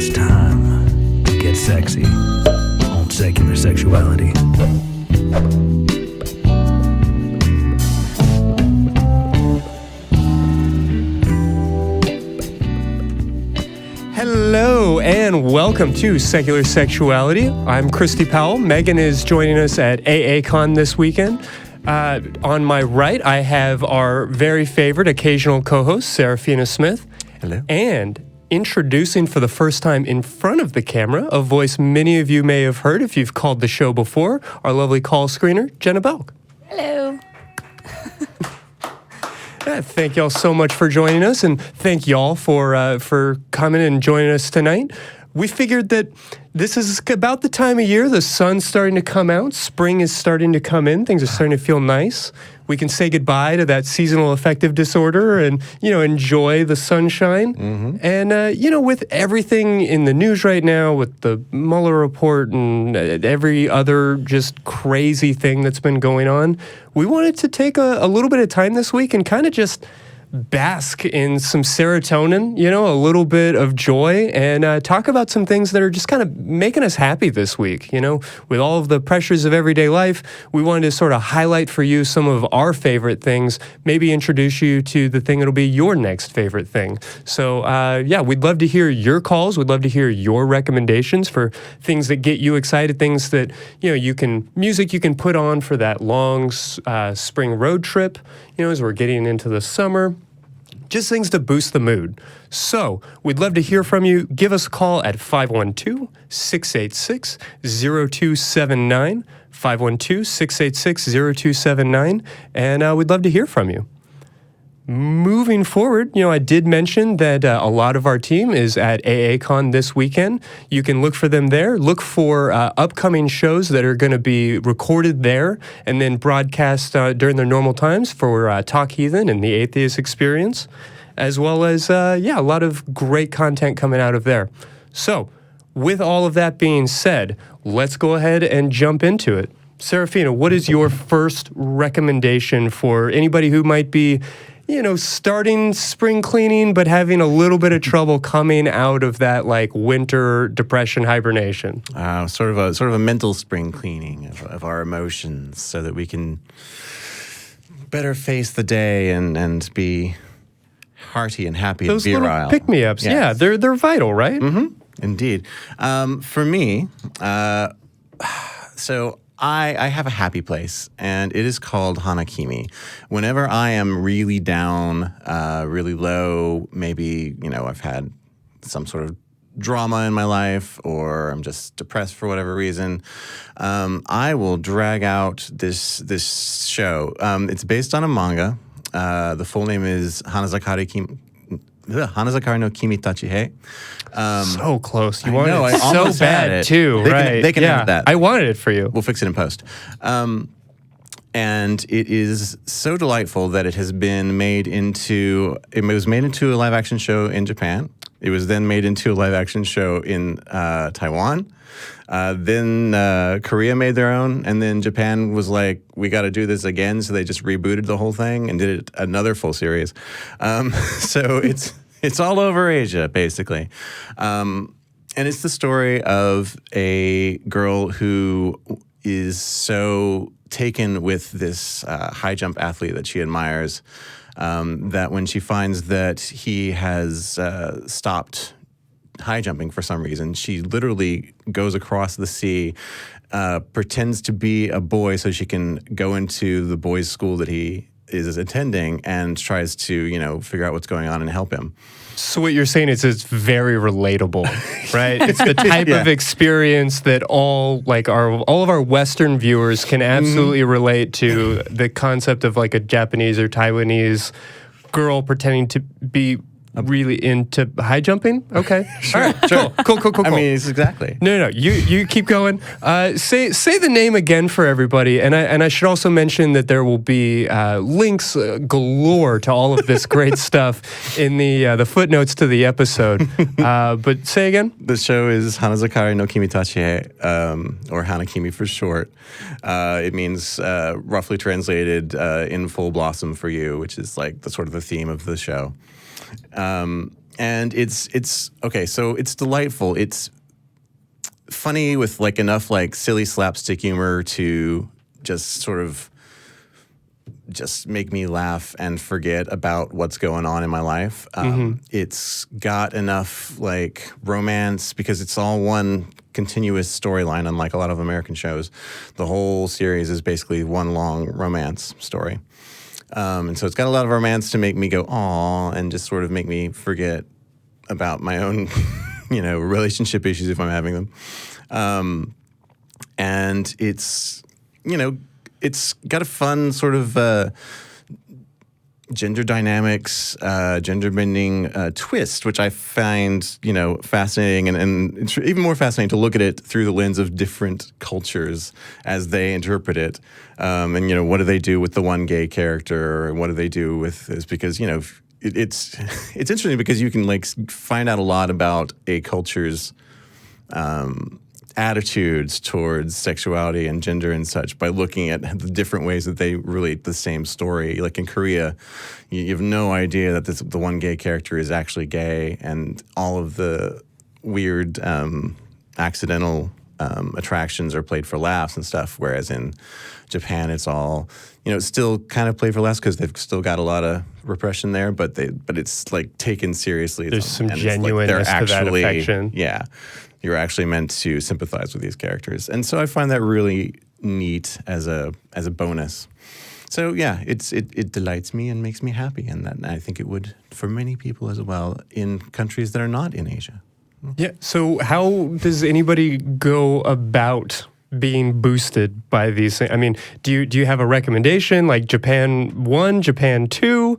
It's time to get sexy on Secular Sexuality. Hello and welcome to Secular Sexuality. I'm Christy Powell. Megan is joining us at AACon this weekend. On my right, I have our very favorite occasional co-host, Serafina Smith. Hello. And introducing for the first time in front of the camera, a voice many of you may have heard if you've called the show before, our lovely call screener, Jenna Belk. Hello. Thank y'all so much for joining us, and thank y'all for coming and joining us tonight. We figured that this is about the time of year, the sun's starting to come out, spring is starting to come in, things are starting to feel nice. We can say goodbye to that seasonal affective disorder and, enjoy the sunshine. Mm-hmm. And, with everything in the news right now, with the Mueller report and every other just crazy thing that's been going on, we wanted to take a little bit of time this week and kind of just bask in some serotonin, a little bit of joy, and talk about some things that are just kind of making us happy this week. With all of the pressures of everyday life, we wanted to sort of highlight for you some of our favorite things, maybe introduce you to the thing that'll be your next favorite thing. So, we'd love to hear your calls. We'd love to hear your recommendations for things that get you excited, things that, music you can put on for that long spring road trip, as we're getting into the summer. Just things to boost the mood. So, we'd love to hear from you. Give us a call at 512-686-0279, 512-686-0279, and we'd love to hear from you. Moving forward, I did mention that a lot of our team is at AACon this weekend. You can look for them there. Look for upcoming shows that are going to be recorded there and then broadcast during their normal times for Talk Heathen and the Atheist Experience, as well as, a lot of great content coming out of there. So, with all of that being said, let's go ahead and jump into it. Serafina, what is your first recommendation for anybody who might be starting spring cleaning, but having a little bit of trouble coming out of that winter depression hibernation? Sort of a mental spring cleaning of our emotions, so that we can better face the day and be hearty and happy Those and virile. Little pick-me-ups, yes. Yeah, they're vital, right? Mm-hmm. Indeed. For me, so I have a happy place, and it is called Hanakimi. Whenever I am really down, really low, maybe, I've had some sort of drama in my life, or I'm just depressed for whatever reason, I will drag out this show. It's based on a manga. The full name is Hanazakari no Kimi Tachihei. So close. You wanted it so bad too, right? They can edit that. I wanted it for you. We'll fix it in post. And it is so delightful that it was made into a live action show in Japan. It was then made into a live action show in Taiwan. Then Korea made their own, and then Japan was like, we got to do this again, so they just rebooted the whole thing and did another full series. So it's all over Asia, basically. And it's the story of a girl who is so taken with this high jump athlete that she admires, that when she finds that he has stopped high jumping for some reason, she literally goes across the sea, pretends to be a boy so she can go into the boys' school that he is attending, and tries to, figure out what's going on and help him. So what you're saying is it's very relatable, right? It's the type of experience that all of our Western viewers can absolutely relate to. The concept of a Japanese or Taiwanese girl pretending to be really into high jumping? Okay. Sure. All right. Sure. Cool. I mean, it's exactly. No. You keep going. Say the name again for everybody, and I should also mention that there will be links galore to all of this great stuff in the footnotes to the episode. But say again. The show is Hanazakari no Kimi Tachihei, or Hanakimi for short. It means roughly translated in full blossom for you, which is the theme of the show. And it's okay. So it's delightful. It's funny with like enough like silly slapstick humor to just sort of just make me laugh and forget about what's going on in my life. It's got enough like romance because it's all one continuous storyline, unlike a lot of American shows. The whole series is basically one long romance story. And so it's got a lot of romance to make me go, aw, and just sort of make me forget about my own, relationship issues if I'm having them. And it's, it's got a fun sort of gender dynamics, gender bending twist, which I find, fascinating. And it's even more fascinating to look at it through the lens of different cultures as they interpret it. And, what do they do with the one gay character? And what do they do with this? Because, it's interesting because you can, like, find out a lot about a culture's attitudes towards sexuality and gender and such by looking at the different ways that they relate the same story. Like in Korea, you have no idea that the one gay character is actually gay, and all of the weird accidental attractions are played for laughs and stuff, whereas in Japan it's all, it's still kind of played for laughs because they've still got a lot of repression there, but it's like taken seriously. There's some genuineness to that affection. Yeah. You're actually meant to sympathize with these characters. And so I find that really neat as a bonus. So yeah, it delights me and makes me happy, and that I think it would for many people as well in countries that are not in Asia. Yeah. So how does anybody go about being boosted by these things? I mean, do you have a recommendation, like Japan 1, Japan 2,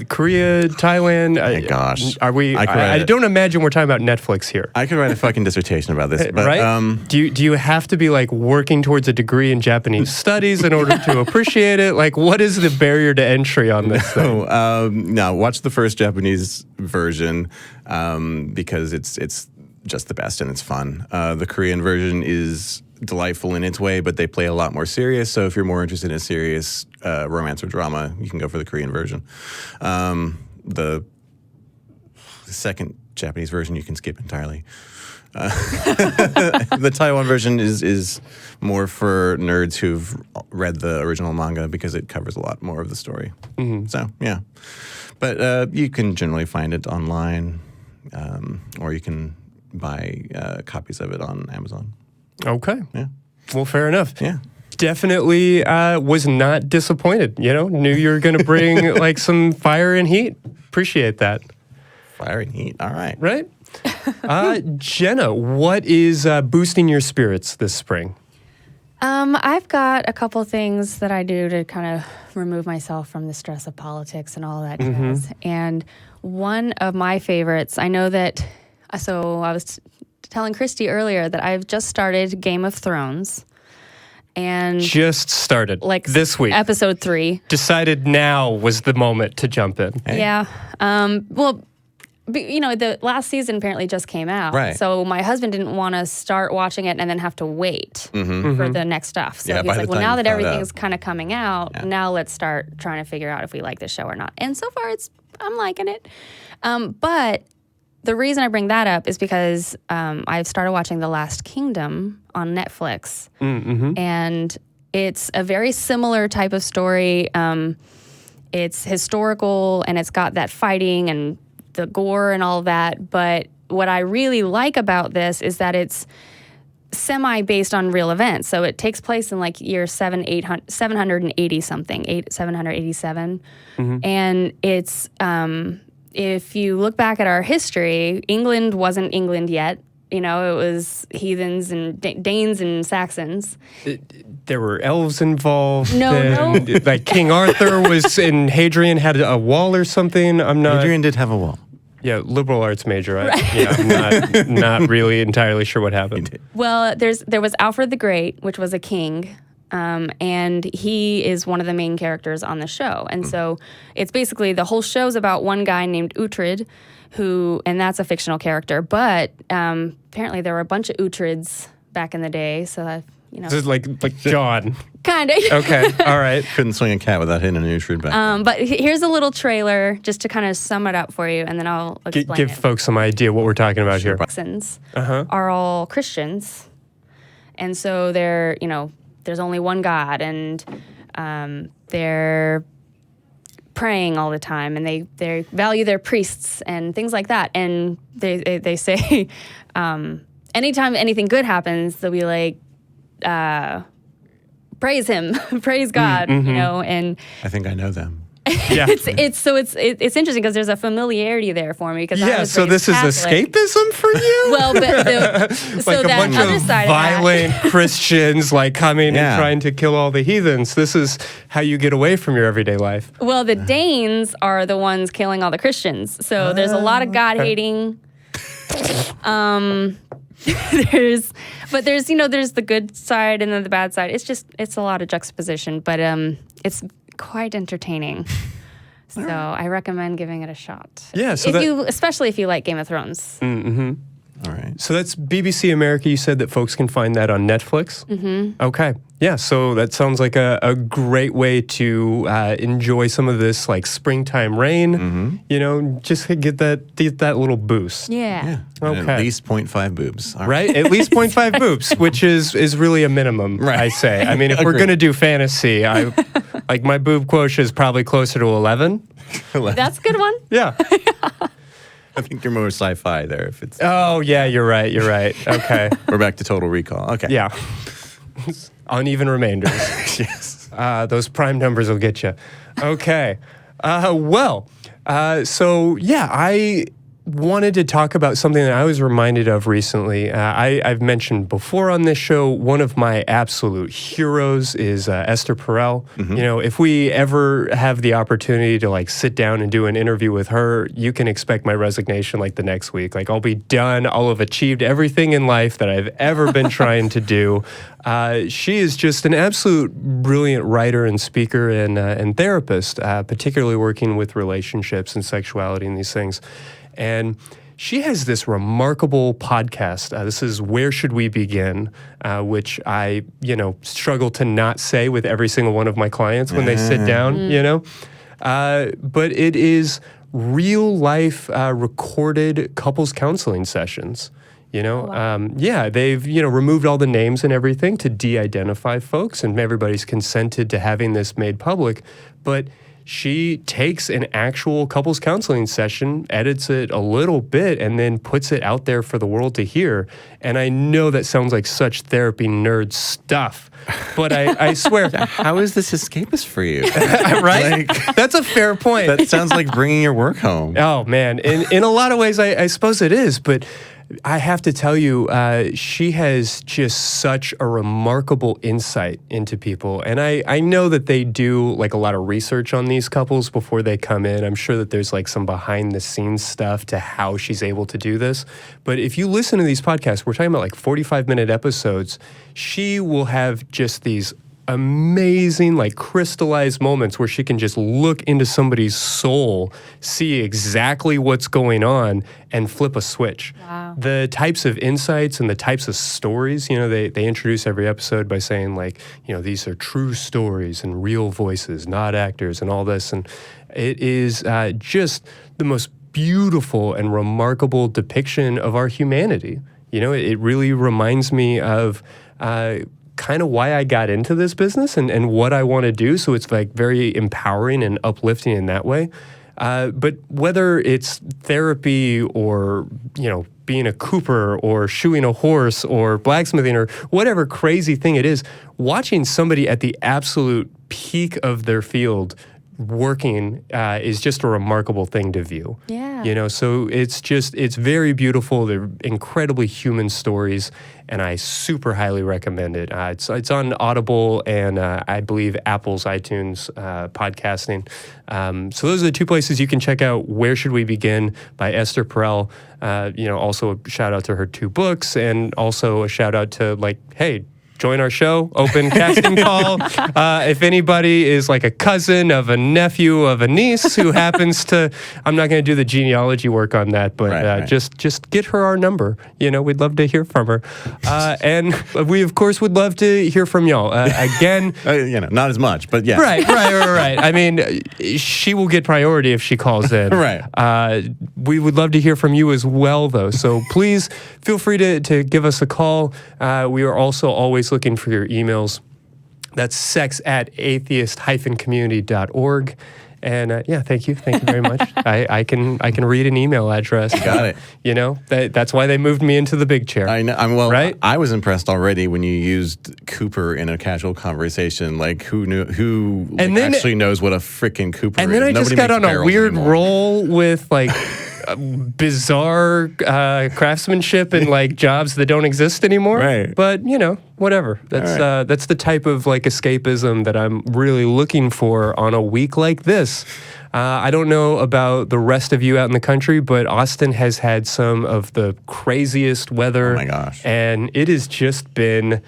Korea, Thailand? Oh my gosh. I don't imagine we're talking about Netflix here. I could write a fucking dissertation about this. But, right? Do you have to be like working towards a degree in Japanese studies in order to appreciate it? Like, what is the barrier to entry on this thing? No, watch the first Japanese version because it's just the best and it's fun. The Korean version is delightful in its way, but they play a lot more serious. So if you're more interested in a serious romance or drama, you can go for the Korean version. The second Japanese version you can skip entirely. The Taiwan version is more for nerds who've read the original manga because it covers a lot more of the story. Mm-hmm. So yeah, but you can generally find it online, or you can buy copies of it on Amazon. Okay. Yeah. Well, fair enough. Yeah. Definitely was not disappointed. Knew you were going to bring like some fire and heat. Appreciate that. Fire and heat. All right. Right. Jenna, what is boosting your spirits this spring? I've got a couple things that I do to kind of remove myself from the stress of politics and all that jazz. And one of my favorites, I know that, so I was telling Christy earlier that I've just started Game of Thrones. And just started, like this week. Episode 3. Decided now was the moment to jump in. Hey. Yeah. The last season apparently just came out. Right. So my husband didn't want to start watching it and then have to wait for the next stuff. So he's like, well, now that everything's kind of coming out, now let's start trying to figure out if we like this show or not. And so far, I'm liking it. But the reason I bring that up is because I've started watching The Last Kingdom on Netflix. And it's a very similar type of story. It's historical, and it's got that fighting and the gore and all that. But what I really like about this is that it's semi-based on real events. So it takes place in like year 780 something, 787. And it's... if you look back at our history, England wasn't England yet. It was heathens and Danes and Saxons. There were elves involved. No. Like King Arthur was, and Hadrian had a wall or something. Hadrian did have a wall. Yeah, liberal arts major. I'm not really entirely sure what happened. Well, there was Alfred the Great, which was a king. And he is one of the main characters on the show. And so it's basically the whole show's about one guy named Uhtred, and that's a fictional character. But apparently there were a bunch of Uhtred's back in the day. So This is like John. Kind of. Okay, all right. Couldn't swing a cat without hitting a Niteflirt back. But here's a little trailer just to kind of sum it up for you, and then I'll explain Give it. folks some idea what we're talking about here. Texans are all Christians, and so they're, there's only one God, and they're praying all the time, and they value their priests and things like that. And they say anytime anything good happens, they'll be like, praise him, praise God, and I think I know them. Yeah. it's interesting because there's a familiarity there for me, because so this is escapism for you? Well, but like a that bunch other of side violent of that. Christians like coming and trying to kill all the heathens. This is how you get away from your everyday life. Well, the Danes are the ones killing all the Christians, so there's a lot of God hating. There's the good side and then the bad side. It's a lot of juxtaposition, but it's quite entertaining. So I recommend giving it a shot. Yeah, especially if you like Game of Thrones. Mm-hmm. All right. So that's BBC America. You said that folks can find that on Netflix? Mm-hmm. Okay. Yeah, so that sounds like a great way to enjoy some of this like springtime rain, just to get that little boost. Yeah. Okay. And at least 0.5 boobs. All Right? At least 0.5 boobs, which is really a minimum, Right. I say. I mean, if we're going to do fantasy, like my boob quotient is probably closer to 11. That's a good one. Yeah. I think you're more sci-fi there. If it's Oh, yeah, you're right. Okay. we're back to Total Recall. Okay. Yeah. Uneven remainders. Yes. Those prime numbers will get you. Okay. I wanted to talk about something that I was reminded of recently. I've mentioned before on this show, one of my absolute heroes is Esther Perel. Mm-hmm. If we ever have the opportunity to like sit down and do an interview with her, you can expect my resignation like the next week. Like I'll be done. I'll have achieved everything in life that I've ever been trying to do. She is just an absolute brilliant writer and speaker and therapist, particularly working with relationships and sexuality and these things. And she has this remarkable podcast. This is Where Should We Begin, which I, struggle to not say with every single one of my clients when they sit down, But it is real life recorded couples counseling sessions. They've, removed all the names and everything to de-identify folks, and everybody's consented to having this made public. But she takes an actual couples counseling session, edits it a little bit, and then puts it out there for the world to hear. And I know that sounds like such therapy nerd stuff, but I swear. How is this escapist for you? Right? That's a fair point. That sounds like bringing your work home. Oh, man. In a lot of ways, I suppose it is, but I have to tell you, she has just such a remarkable insight into people. And I know that they do like a lot of research on these couples before they come in. I'm sure that there's like some behind the scenes stuff to how she's able to do this. But if you listen to these podcasts, we're talking about like 45-minute episodes. She will have just these amazing, like crystallized moments where she can just look into somebody's soul, see exactly what's going on, and flip a switch. Wow. The types of insights and the types of stories, they introduce every episode by saying like, these are true stories and real voices, not actors, and all this. And it is just the most beautiful and remarkable depiction of our humanity. It really reminds me of kind of why I got into this business and what I want to do. So it's like very empowering and uplifting in that way. But whether it's therapy or, being a cooper or shoeing a horse or blacksmithing or whatever crazy thing it is, watching somebody at the absolute peak of their field working is just a remarkable thing to view. Yeah. So it's very beautiful. They're incredibly human stories, and I super highly recommend it. It's on Audible and I believe Apple's iTunes podcasting. So those are the two places you can check out Where Should We Begin by Esther Perel. Also a shout out to her 2 books, and also a shout out to like, hey, join our show, open casting call. If anybody is like a cousin of a nephew of a niece who happens to, I'm not going to do the genealogy work on that, but Right. just get her our number. We'd love to hear from her. And we, of course, would love to hear from y'all. Again, not as much, but yeah. Right. I mean, she will get priority if she calls in. Right. We would love to hear from you as well, though. So please feel free to give us a call. We are also always looking for your emails. That's sex@atheist-community.org. And thank you very much. I can read an email address. Got it. That's why they moved me into the big chair. I know. Right? I was impressed already when you used Cooper in a casual conversation. Like, who knew? Who actually knows what a freaking Cooper is? And then I just got on a weird roll with like bizarre craftsmanship and like jobs that don't exist anymore. Right. But whatever. That's the type of like escapism that I'm really looking for on a week like this. I don't know about the rest of you out in the country, but Austin has had some of the craziest weather. Oh my gosh. And it has just been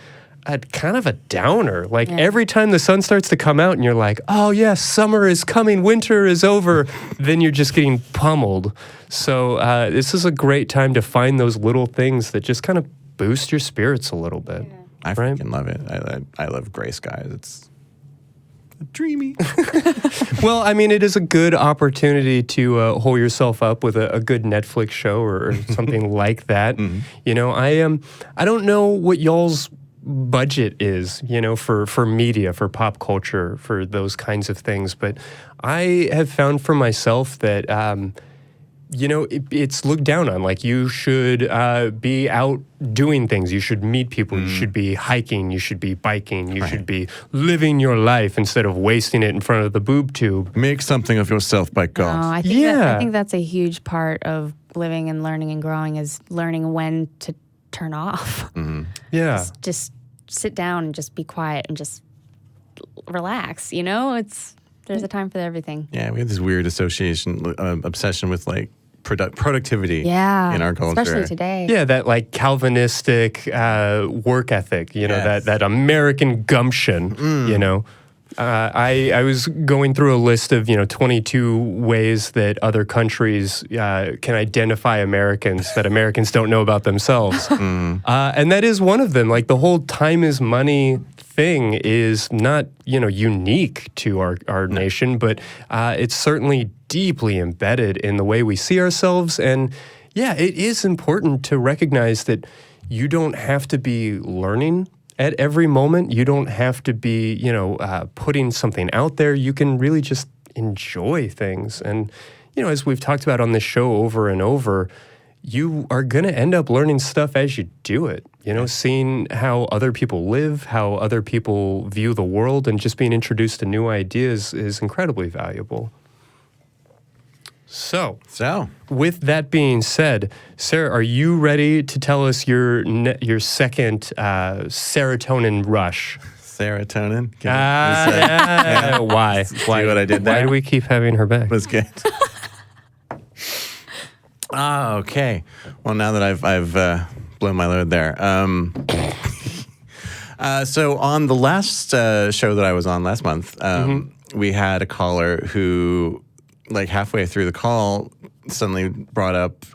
kind of a downer. Like every time the sun starts to come out and you're like, oh yes, summer is coming, winter is over, then you're just getting pummeled. So this is a great time to find those little things that just kind of boost your spirits a little bit. I freaking love it. I love gray skies. It's dreamy. Well, I mean, it is a good opportunity to hold yourself up with a good Netflix show or something like that. Mm-hmm. I don't know what y'all's budget is, for media, for pop culture, for those kinds of things. But I have found for myself that, it's looked down on. Like, you should be out doing things. You should meet people. You should be hiking. You should be biking. You should be living your life instead of wasting it in front of the boob tube. Make something of yourself, by God. I think that's a huge part of living and learning and growing, is learning when to turn off. Mm-hmm. Yeah. Just sit down and just be quiet and just relax. There's a time for everything. Yeah, we have this weird obsession with like productivity in our culture. Especially today. Yeah, that like Calvinistic work ethic, that American gumption, I was going through a list of 22 ways that other countries can identify Americans that Americans don't know about themselves, and that is one of them. Like, the whole time is money thing is not unique to our nation, but it's certainly deeply embedded in the way we see ourselves. And it is important to recognize that you don't have to be learning at every moment. You don't have to be, putting something out there. You can really just enjoy things. And, as we've talked about on this show over and over, you are going to end up learning stuff as you do it. Seeing how other people live, how other people view the world, and just being introduced to new ideas is incredibly valuable. So, with that being said, Sarah, are you ready to tell us your second serotonin rush? Serotonin? Why? See what I did there? Why do we keep having her back? That's good. Okay. Well, now that I've blown my load there. So on the last show that I was on last month, we had a caller who, like, halfway through the call, suddenly brought up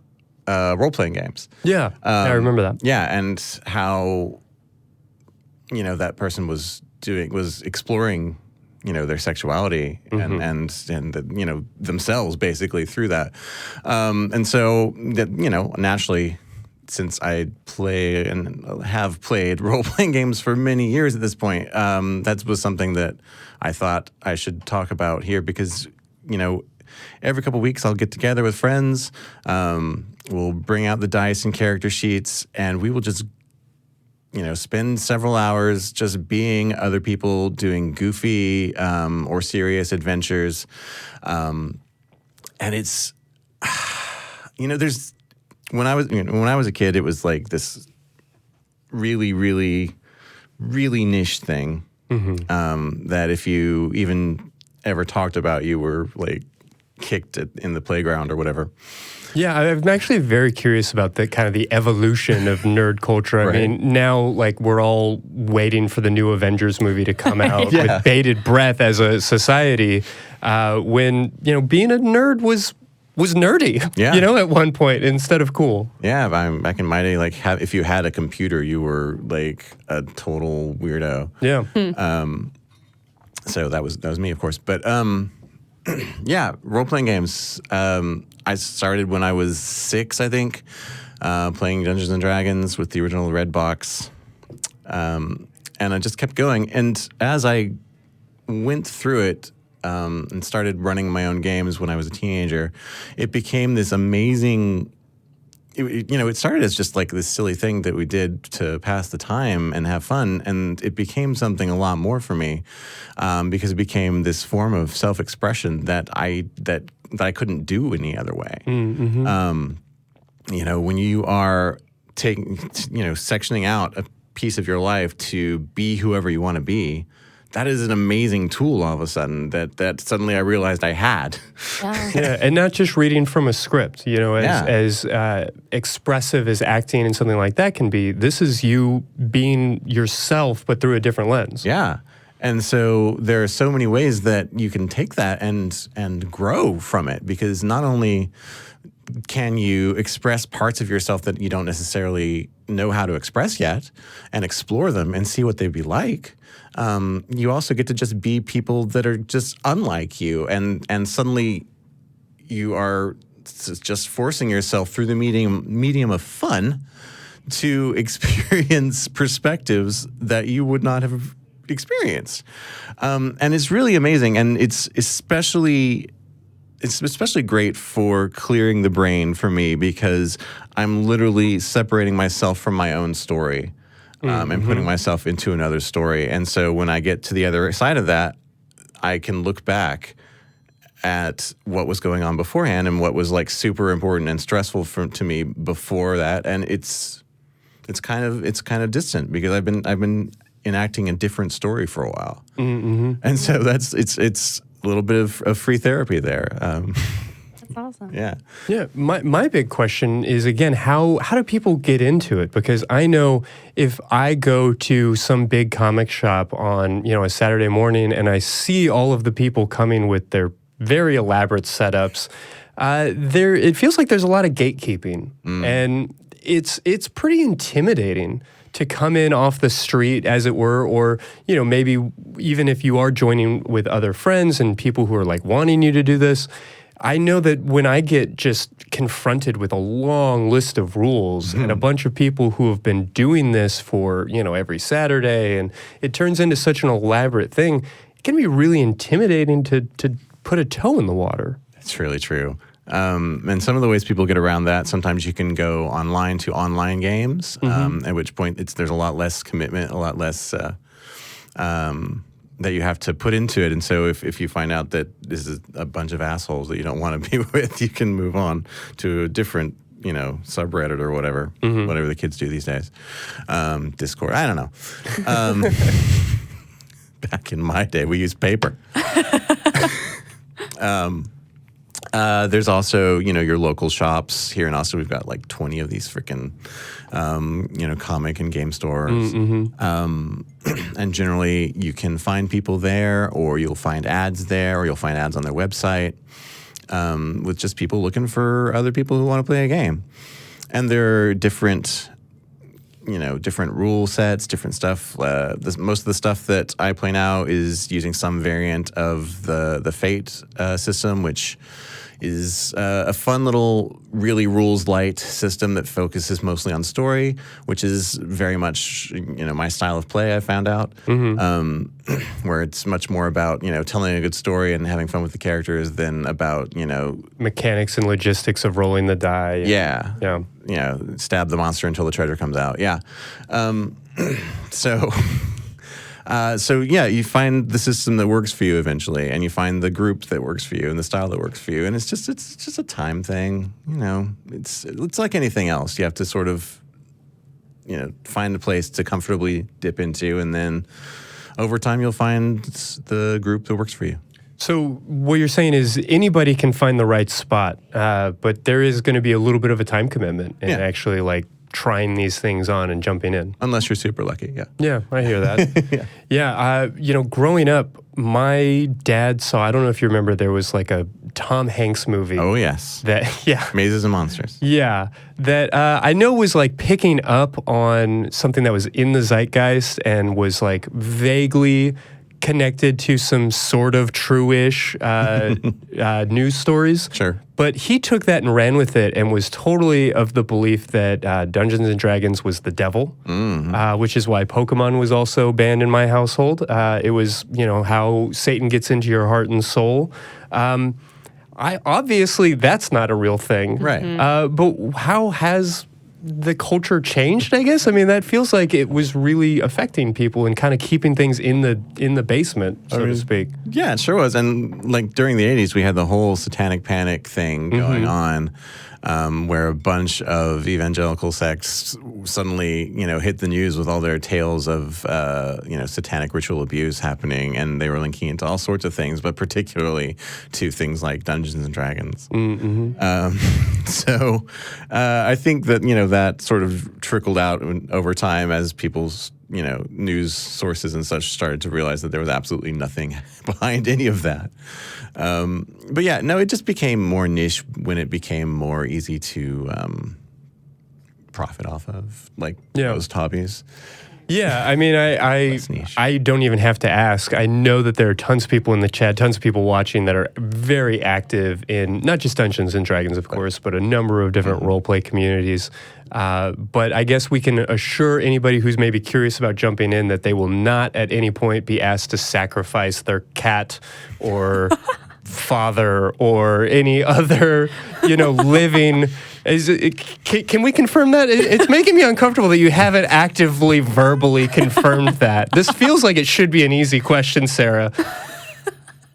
role-playing games. Yeah, I remember that. Yeah, and how, that person was exploring, their sexuality and themselves basically through that. And so, naturally, since I play and have played role-playing games for many years at this point, that was something that I thought I should talk about here because, every couple of weeks I'll get together with friends, we'll bring out the dice and character sheets, and we will just, spend several hours just being other people, doing goofy or serious adventures. And it's, there's, when I was a kid, it was like this really, really, really niche thing that if you even ever talked about, you were like kicked in the playground or whatever. Yeah, I'm actually very curious about the kind of the evolution of nerd culture. I mean, now like we're all waiting for the new Avengers movie to come out with bated breath as a society. When being a nerd was nerdy. At one point instead of cool. Yeah, back in my day, like if you had a computer, you were like a total weirdo. Yeah. So that was me, of course. But yeah, role-playing games. I started when I was 6, I think, playing Dungeons & Dragons with the original Red Box. And I just kept going. And as I went through it and started running my own games when I was a teenager, it became this amazing... It started as just like this silly thing that we did to pass the time and have fun, and it became something a lot more for me because it became this form of self-expression that I couldn't do any other way. Mm-hmm. When you are sectioning out a piece of your life to be whoever you want to be, that is an amazing tool all of a sudden that suddenly I realized I had. Yeah, and not just reading from a script, as expressive as acting and something like that can be, this is you being yourself, but through a different lens. Yeah. And so there are so many ways that you can take that and grow from it, because not only can you express parts of yourself that you don't necessarily know how to express yet and explore them and see what they'd be like, you also get to just be people that are just unlike you, and suddenly you are just forcing yourself through the medium of fun to experience perspectives that you would not have experienced. And it's really amazing, and it's especially great for clearing the brain for me, because I'm literally separating myself from my own story. And putting myself into another story. And so when I get to the other side of that, I can look back at what was going on beforehand and what was like super important and stressful to me before that. And it's kind of distant, because I've been enacting a different story for a while. Mm-hmm. And so it's a little bit of free therapy there. That's awesome. Yeah. Yeah. My big question is, again, how do people get into it? Because I know if I go to some big comic shop on, a Saturday morning and I see all of the people coming with their very elaborate setups, it feels like there's a lot of gatekeeping. And it's pretty intimidating to come in off the street, as it were, or, maybe even if you are joining with other friends and people who are like wanting you to do this. I know that when I get just confronted with a long list of rules and a bunch of people who have been doing this for, every Saturday, and it turns into such an elaborate thing, it can be really intimidating to put a toe in the water. That's really true. And some of the ways people get around that, sometimes you can go online to online games, at which point there's a lot less commitment, a lot less that you have to put into it. And so if you find out that this is a bunch of assholes that you don't want to be with, you can move on to a different, subreddit or whatever the kids do these days. Discord, I don't know. Back in my day, we used paper. There's also, your local shops. Here in Austin, we've got like 20 of these freaking, comic and game stores. And generally, you can find people there, or you'll find ads there, or you'll find ads on their website with just people looking for other people who want to play a game. And there are different rule sets, different stuff. Most of the stuff that I play now is using some variant of the Fate system, which is a fun little, really rules-light system that focuses mostly on story, which is very much, my style of play, I found out, where it's much more about, telling a good story and having fun with the characters than about, mechanics and logistics of rolling the die. Yeah. Yeah. Stab the monster until the treasure comes out. Yeah. So yeah, you find the system that works for you eventually, and you find the group that works for you and the style that works for you, and it's just a time thing. It's like anything else. You have to sort of, find a place to comfortably dip into, and then over time you'll find the group that works for you. So what you're saying is anybody can find the right spot, but there is going to be a little bit of a time commitment in actually like trying these things on and jumping in. Unless you're super lucky, yeah. Yeah, I hear that. Growing up, my dad saw, I don't know if you remember, there was like a Tom Hanks movie. Oh, yes. Mazes and Monsters. Yeah, that I know was like picking up on something that was in the zeitgeist and was like vaguely connected to some sort of true-ish news stories. Sure. But he took that and ran with it and was totally of the belief that Dungeons and Dragons was the devil, which is why Pokemon was also banned in my household. It was, how Satan gets into your heart and soul. Obviously, that's not a real thing. Right. But how has the culture changed, I guess? I mean, that feels like it was really affecting people and kind of keeping things in the basement, so to speak. Yeah, it sure was. And like during the 80s, we had the whole satanic panic thing going on, where a bunch of evangelical sects suddenly, hit the news with all their tales of, satanic ritual abuse happening, and they were linking into all sorts of things, but particularly to things like Dungeons and Dragons. So I think that, that sort of trickled out over time as people's, news sources and such started to realize that there was absolutely nothing behind any of that. But yeah, no, it just became more niche when it became more easy to profit off of, like those hobbies. Yeah, I mean, I don't even have to ask. I know that there are tons of people in the chat, tons of people watching that are very active in not just Dungeons and Dragons, of course, but a number of different roleplay communities. But I guess we can assure anybody who's maybe curious about jumping in that they will not at any point be asked to sacrifice their cat or father or any other, living. Can we confirm that? It's making me uncomfortable that you haven't actively, verbally confirmed that. This feels like it should be an easy question, Sarah.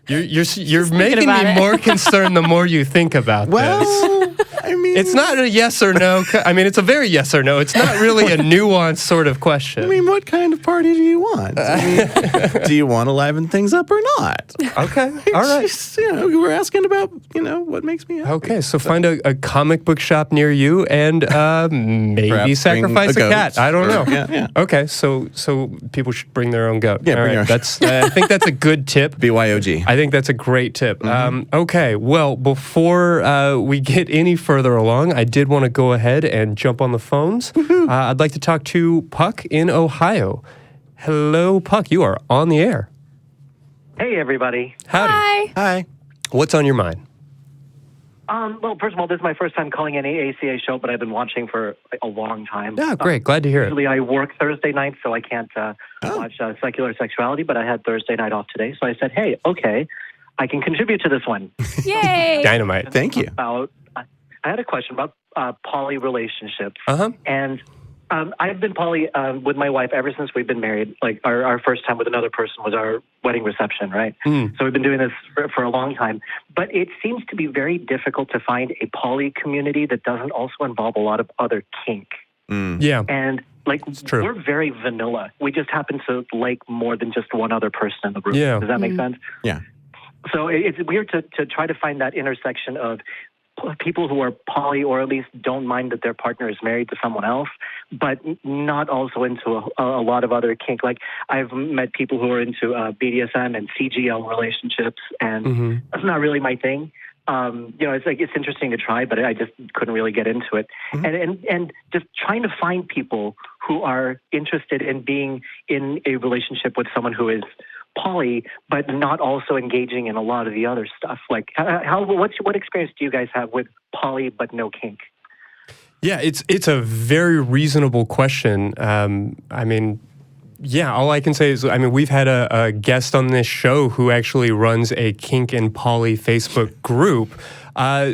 You're making me more concerned the more you think about this. I mean, it's not a yes or no. I mean, it's a very yes or no. It's not really a nuanced sort of question. I mean, what kind of party do you want? I mean, do you want to liven things up or not? Okay, all right. Just, we're asking about, what makes me happy. Okay, so find a comic book shop near you and maybe perhaps sacrifice a cat. I don't know. Yeah. Okay, so people should bring their own goat. Yeah, all bring right. your That's. I think that's a good tip. BYOG. I think that's a great tip. Okay, well, before we get any further along, I did want to go ahead and jump on the phones. I'd like to talk to Puck in Ohio. Hello, Puck. You are on the air. Hey, everybody. Howdy. Hi. What's on your mind? Well, first of all, this is my first time calling any ACA show, but I've been watching for a long time. Yeah, great. Glad to hear it. Usually I work Thursday nights, so I can't watch Secular Sexuality, but I had Thursday night off today, so I said, hey, okay, I can contribute to this one. Yay! Dynamite. Thank you. I had a question about poly relationships. And I've been poly with my wife ever since we've been married. Like our first time with another person was our wedding reception, right? So we've been doing this for a long time. But it seems to be very difficult to find a poly community that doesn't also involve a lot of other kink. Yeah. And we're very vanilla. We just happen to like more than just one other person in the room. Yeah. Does that make sense? Yeah. So it's weird to try to find that intersection of people who are poly or at least don't mind that their partner is married to someone else, but not also into a lot of other kink. Like I've met people who are into BDSM and CGL relationships, and that's not really my thing. It's interesting to try, but I just couldn't really get into it. And just trying to find people who are interested in being in a relationship with someone who is poly, but not also engaging in a lot of the other stuff. Like, what experience do you guys have with poly but no kink? Yeah, it's a very reasonable question. I mean, yeah, all I can say is, we've had a guest on this show who actually runs a kink and poly Facebook group,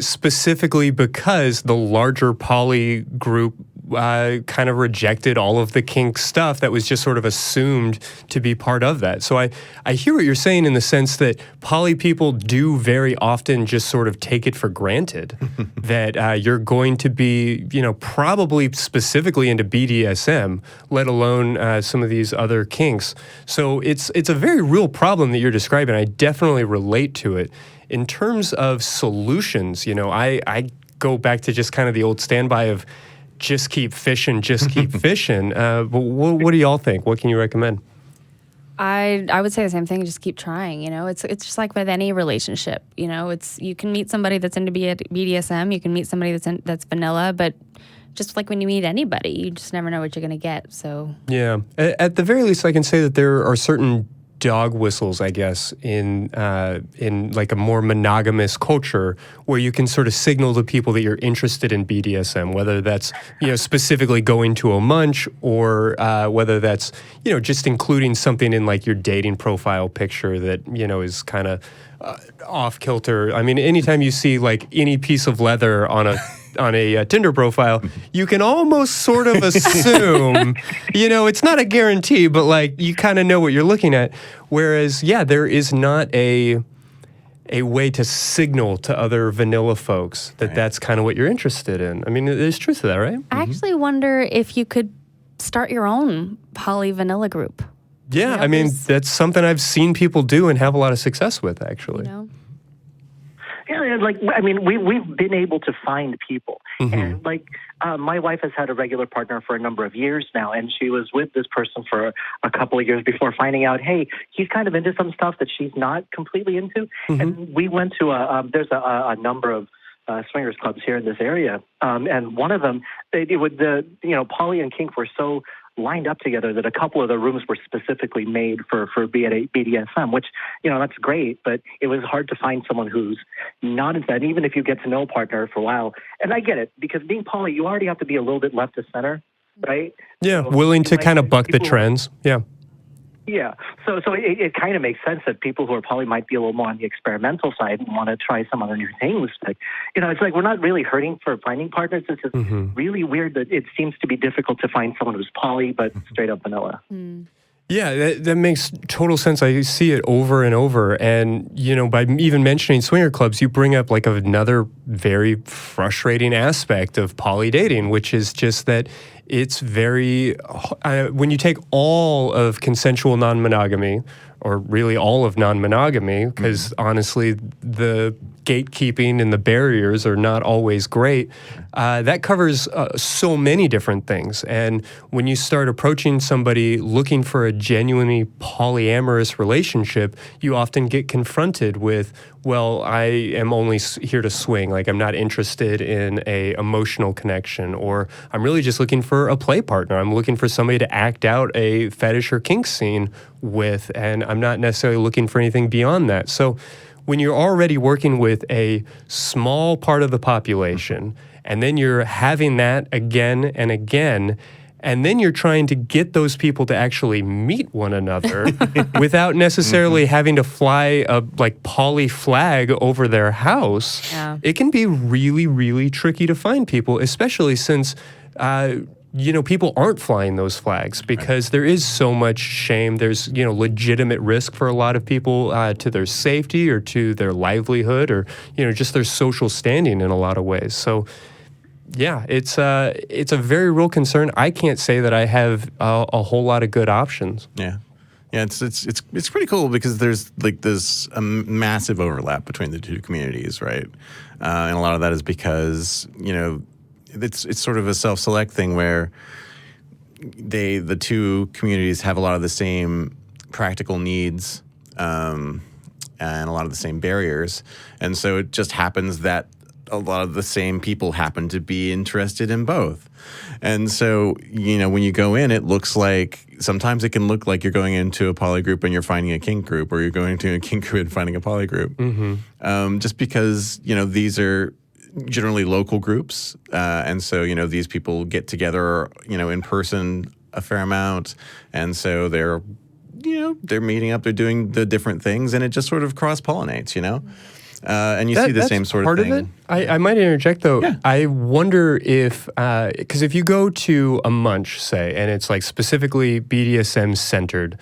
specifically because the larger poly group kind of rejected all of the kink stuff that was just sort of assumed to be part of that. So I hear what you're saying in the sense that poly people do very often just sort of take it for granted that you're going to be, probably specifically into BDSM, let alone some of these other kinks. So it's a very real problem that you're describing. I definitely relate to it. In terms of solutions, I go back to just kind of the old standby of just keep fishing, just keep fishing. But what do y'all think? What can you recommend? I would say the same thing. Just keep trying. It's just like with any relationship. You can meet somebody that's into BDSM. You can meet somebody that's vanilla, but just like when you meet anybody, you just never know what you're going to get. So yeah, at the very least, I can say that there are certain dog whistles, I guess, in like a more monogamous culture where you can sort of signal to people that you're interested in BDSM, whether that's, specifically going to a munch or whether that's, just including something in like your dating profile picture that, is kind of off kilter. I mean, anytime you see like any piece of leather on a Tinder profile, you can almost sort of assume, it's not a guarantee, but like you kind of know what you're looking at. Whereas, there is not a way to signal to other vanilla folks that that's kind of what you're interested in. I mean, there's truth to that, right? I actually wonder if you could start your own poly vanilla group. Yeah, I mean, that's something I've seen people do and have a lot of success with, actually. Yeah, we've been able to find people. And my wife has had a regular partner for a number of years now, and she was with this person for a couple of years before finding out, hey, he's kind of into some stuff that she's not completely into. And we went to there's a number of swingers clubs here in this area, and one of them, poly and kink were so lined up together that a couple of the rooms were specifically made for BDSM, which, that's great, but it was hard to find someone who's not into that. And even if you get to know a partner for a while, and I get it, because being poly, you already have to be a little bit left of center, right? Yeah, so willing to kind of buck the trends. Yeah. Yeah, so it kind of makes sense that people who are poly might be a little more on the experimental side and want to try some other new things. But, it's like we're not really hurting for finding partners. It's just really weird that it seems to be difficult to find someone who's poly but straight up vanilla. Yeah, that makes total sense. I see it over and over. And, by even mentioning swinger clubs, you bring up like another very frustrating aspect of poly dating, which is just that it's very, when you take all of consensual non-monogamy, or really all of non-monogamy, because honestly, the gatekeeping and the barriers are not always great, that covers so many different things. And when you start approaching somebody looking for a genuinely polyamorous relationship, you often get confronted with, well, I am only here to swing. Like, I'm not interested in a emotional connection, or I'm really just looking for a play partner. I'm looking for somebody to act out a fetish or kink scene with, and I'm not necessarily looking for anything beyond that. So when you're already working with a small part of the population, and then you're having that again and again, and then you're trying to get those people to actually meet one another without necessarily having to fly a poly flag over their house, it can be really, really tricky to find people, especially since people aren't flying those flags because there is so much shame. There's, legitimate risk for a lot of people to their safety or to their livelihood or, just their social standing in a lot of ways. So, yeah, it's a very real concern. I can't say that I have a whole lot of good options. Yeah. Yeah, it's pretty cool because there's this massive overlap between the two communities, right? And a lot of that is because, it's sort of a self-select thing where the two communities have a lot of the same practical needs and a lot of the same barriers. And so it just happens that a lot of the same people happen to be interested in both. And so, when you go in, it looks like, sometimes it can look like you're going into a poly group and you're finding a kink group, or you're going to a kink group and finding a poly group. Just because, these are generally local groups. And so, these people get together, in person a fair amount. And so they're meeting up, they're doing the different things, and it just sort of cross-pollinates, And you see the same sort of thing. Part of it. I might interject though. Yeah. I wonder if, because if you go to a munch, say, and it's like specifically BDSM centered,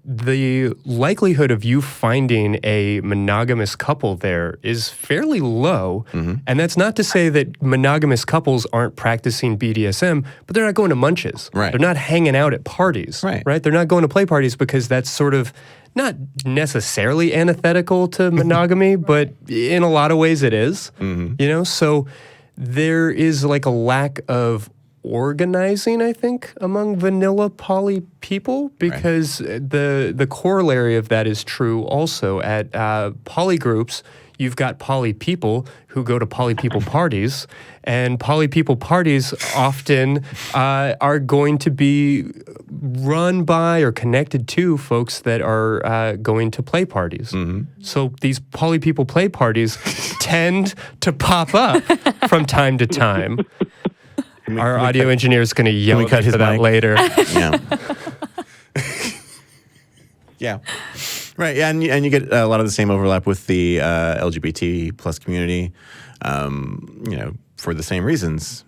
the likelihood of you finding a monogamous couple there is fairly low. And that's not to say that monogamous couples aren't practicing BDSM, but they're not going to munches. Right. They're not hanging out at parties. Right. They're not going to play parties because that's sort of not necessarily antithetical to monogamy, but in a lot of ways it is. You know, so there is like a lack of organizing, I think, among vanilla poly people, because the corollary of that is true also at poly groups. You've got poly people who go to poly people parties, and poly people parties often are going to be run by or connected to folks that are going to play parties. So these poly people play parties tend to pop up from time to time. Our audio engineer is going to yell at me for that later. Yeah. Yeah. Right, yeah, and you get a lot of the same overlap with the LGBT plus community, you know, for the same reasons.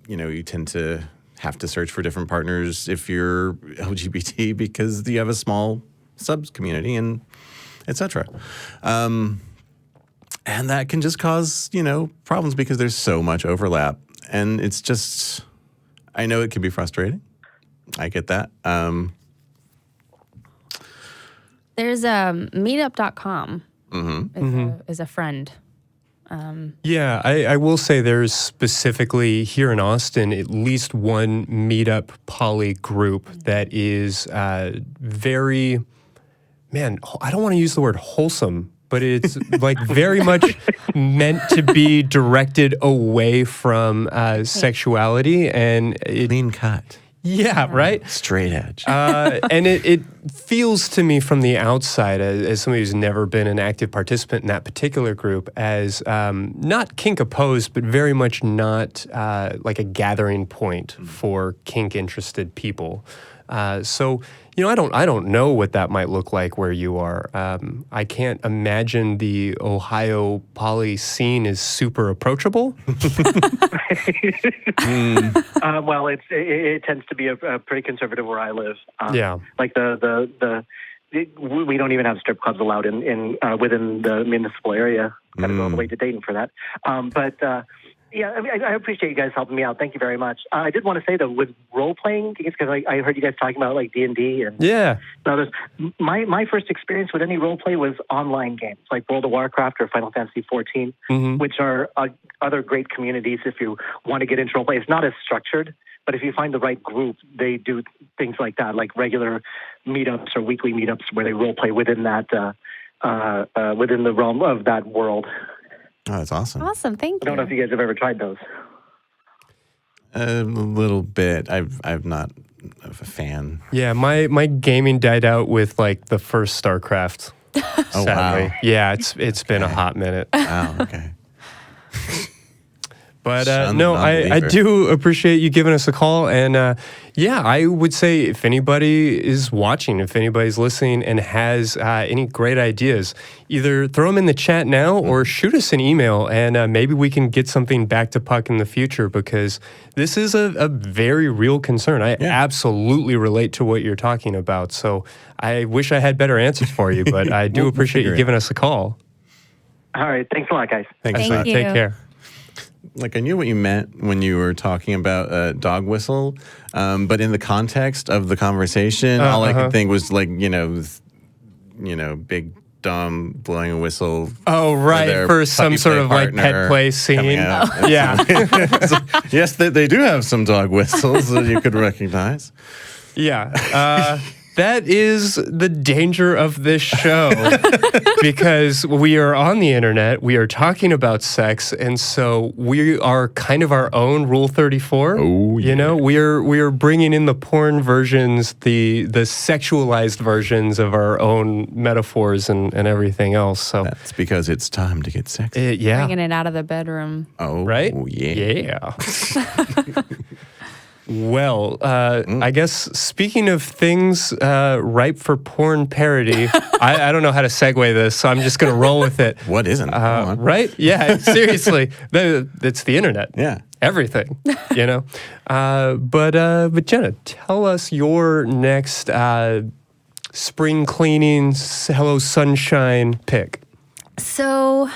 You know, you tend to have to search for different partners if you're LGBT because you have a small subs community and et cetera. And that can just cause, you know, problems because there's so much overlap. And it's just, I know it can be frustrating. I get that. There's meetup.com is a friend. Yeah, I will say there's specifically here in Austin at least one meetup poly group that is very, man, I don't want to use the word wholesome, but it's like very much meant to be directed away from sexuality and Clean cut. Yeah, right? Straight edge. And it feels to me from the outside, as somebody who's never been an active participant in that particular group, as not kink opposed, but very much not like a gathering point for kink interested people. So, you know, I don't know what that might look like where you are. I can't imagine the Ohio poly scene is super approachable. Well, it tends to be a pretty conservative where I live. Yeah, like we don't even have strip clubs allowed in within the municipal area. Got to go all the way to Dayton for that. Yeah, I mean, I appreciate you guys helping me out. Thank you very much. I did want to say, though, with role-playing, because I heard you guys talking about, like, D&D and others. My first experience with any role-play was online games, like World of Warcraft or Final Fantasy XIV, which are other great communities if you want to get into role-play. It's not as structured, but if you find the right group, they do things like that, like regular meetups or weekly meetups where they role-play within that, within the realm of that world. Oh, that's awesome. Awesome, thank you. I don't know if you guys have ever tried those. A little bit. I'm not a fan. Yeah, my gaming died out with like the first StarCraft. Oh, sadly. wow. Yeah, it's been a hot minute. Wow, okay. But no, I do appreciate you giving us a call. And yeah, I would say if anybody is watching, if anybody's listening and has any great ideas, either throw them in the chat now or shoot us an email, and maybe we can get something back to Puck in the future, because this is a very real concern. I absolutely relate to what you're talking about. So I wish I had better answers for you, but I do appreciate you giving us a call. All right. Thanks a lot, guys. Thanks. Thank you. Take care. Like, I knew what you meant when you were talking about dog whistle, but in the context of the conversation, all I could think was like, you know, big Dom blowing a whistle. Oh, right, for some sort of like pet play scene. Yeah. So, yes, they do have some dog whistles that you could recognize. Yeah. That is the danger of this show, because we are on the internet, we are talking about sex, and so we are kind of our own Rule 34. Oh, yeah. You know, we are bringing in the porn versions, the sexualized versions of our own metaphors and everything else. So that's because it's time to get sexy. Yeah. Bringing it out of the bedroom. Oh, right? Yeah. Yeah. Well, I guess speaking of things ripe for porn parody, I don't know how to segue this, so I'm just going to roll with it. What isn't? Right? Yeah, seriously. It's the internet. Yeah. Everything, you know? But Jenna, tell us your next spring cleaning, hello sunshine pick. So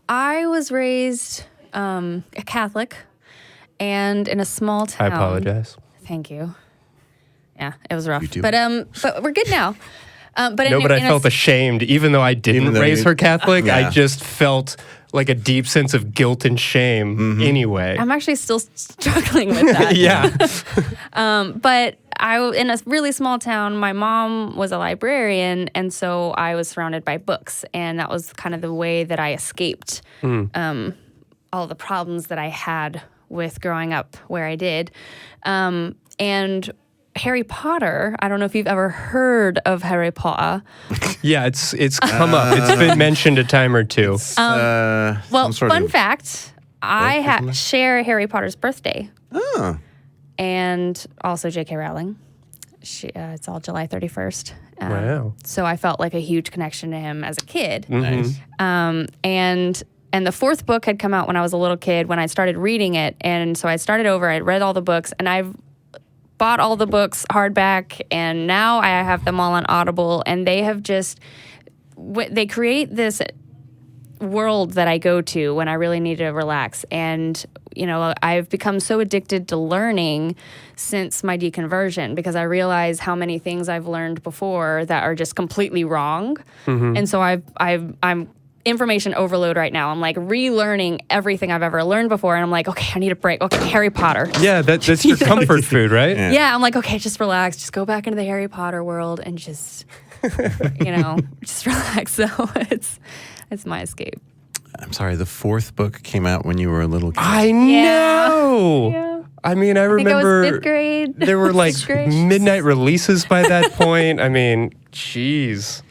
I was raised a Catholic and in a small town. I apologize. Thank you. Yeah, it was rough. You do. But we're good now. But I felt ashamed, even though I didn't raise her Catholic. I just felt like a deep sense of guilt and shame anyway. I'm actually still struggling with that. Yeah. But in a really small town, my mom was a librarian, and so I was surrounded by books, and that was kind of the way that I escaped all the problems that I had with growing up where I did. And Harry Potter, I don't know if you've ever heard of Harry Potter. Yeah, it's come up. It's been mentioned a time or two. Well, fun fact, I share Harry Potter's birthday. Oh. And also J.K. Rowling. It's all July 31st. Wow. So I felt like a huge connection to him as a kid. Nice. And the fourth book had come out when I was a little kid when I started reading it. And so I started over. I read all the books, and I've bought all the books hardback, and now I have them all on Audible. And they have they create this world that I go to when I really need to relax. And, you know, I've become so addicted to learning since my deconversion because I realize how many things I've learned before that are just completely wrong. And so I'm information overload right now. I'm like relearning everything I've ever learned before, and I'm like, okay, I need a break. Okay, Harry Potter. Yeah, that's your comfort food, right? Yeah, I'm like, okay, just relax. Just go back into the Harry Potter world and just, just relax. So it's my escape. I'm sorry, the fourth book came out when you were a little kid. I know. Yeah. I mean, I remember I was 5th grade. there were like midnight releases by that point. I mean, jeez.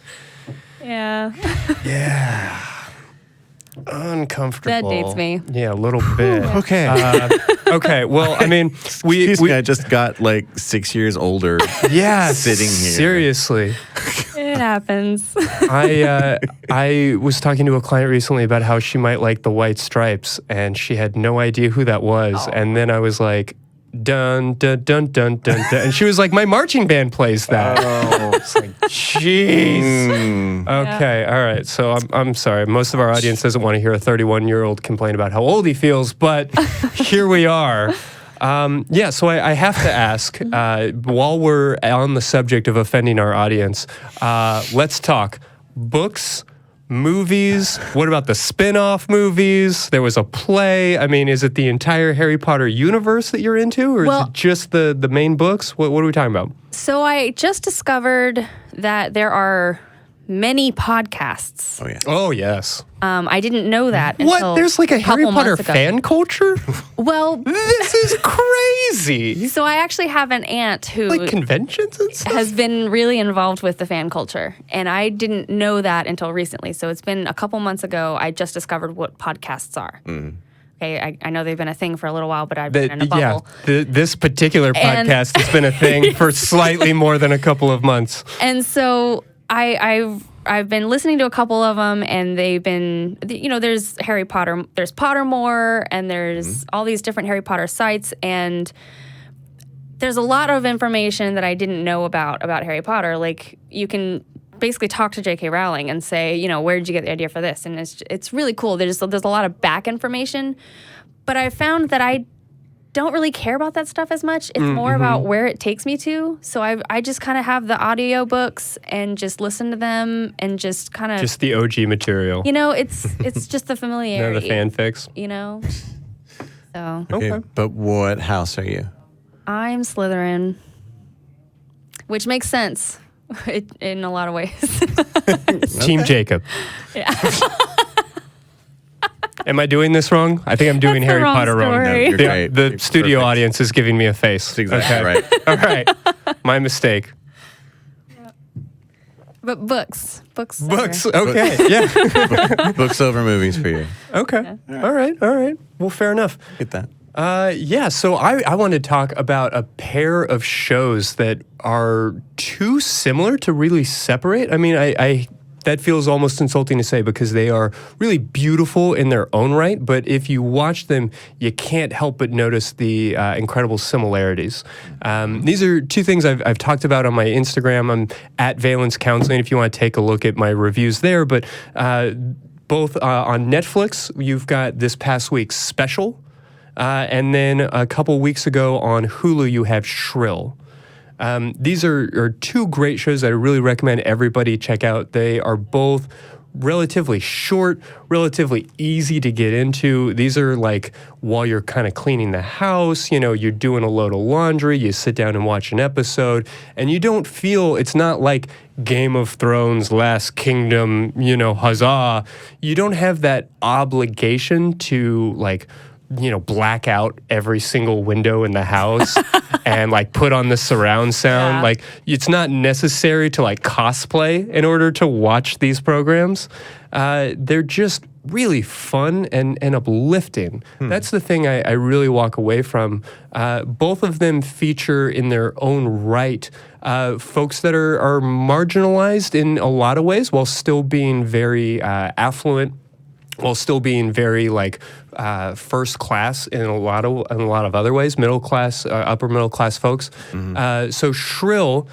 Yeah. Yeah. Uncomfortable. That dates me. Yeah, a little bit. Okay. Okay. Well, I mean, This guy just got like 6 years older. yeah, sitting here. Seriously. It happens. I was talking to a client recently about how she might like the White Stripes, and she had no idea who that was. And then I was like, dun dun dun dun dun dun, and she was like, my marching band plays that. Oh, it's like, jeez. Okay, all right. So I'm sorry. Most of our audience doesn't want to hear a 31-year-old complain about how old he feels, but here we are. So I have to ask, while we're on the subject of offending our audience, let's talk books, movies. What about the spin-off movies? There was a play. I mean, is it the entire Harry Potter universe that you're into, or is it just the main books? What are we talking about? So I just discovered that there are many podcasts. Oh, yeah. Oh, yes. I didn't know that until What? There's like a Harry couple Potter months ago. fan culture? Well, This is crazy. so I actually have an aunt who Like conventions and stuff? has been really involved with the fan culture, and I didn't know that until recently. So it's been a couple months ago. I just discovered what podcasts are. Okay, I know they've been a thing for a little while, but I've been in a bubble. Yeah, this particular podcast has been a thing for slightly more than a couple of months. And so I've been listening to a couple of them, and they've been, there's Harry Potter, there's Pottermore, and there's all these different Harry Potter sites, and there's a lot of information that I didn't know about Harry Potter. Like, you can basically talk to J.K. Rowling and say, where did you get the idea for this? And it's really cool. There's a lot of back information, but I found that I don't really care about that stuff as much. It's more about where it takes me to. So I just kind of have the audio books and just listen to them and just kind of Just the OG material. it's just the familiarity. The fanfics. So Okay, but what house are you? I'm Slytherin, which makes sense in a lot of ways. Team Jacob. Yeah. Am I doing this wrong? I think I'm doing That's the Harry wrong Potter wrong. story. No, you're great. The You're studio perfect. audience is giving me a face. That's exactly right. All right. My mistake. But books. Books. are- Okay. Yeah. Books over movies for you. Okay. All right. Well, fair enough. Get that. So I want to talk about a pair of shows that are too similar to really separate. I mean, I that feels almost insulting to say because they are really beautiful in their own right, but if you watch them, you can't help but notice the incredible similarities. These are two things I've talked about on my Instagram. I'm at Valence Counseling if you want to take a look at my reviews there, but both on Netflix, you've got this past week's Special, and then a couple weeks ago on Hulu, you have Shrill. These are two great shows that I really recommend everybody check out. They are both relatively short, relatively easy to get into. These are like while you're kind of cleaning the house, you're doing a load of laundry, you sit down and watch an episode, and you don't feel, it's not like Game of Thrones, Last Kingdom, huzzah. You don't have that obligation to black out every single window in the house and put on the surround sound. Yeah. It's not necessary to cosplay in order to watch these programs. They're just really fun and uplifting. That's the thing I really walk away from. Both of them feature in their own right folks that are marginalized in a lot of ways while still being very affluent, while still being very first class in a lot of other ways, middle class, upper middle class folks. So Shrill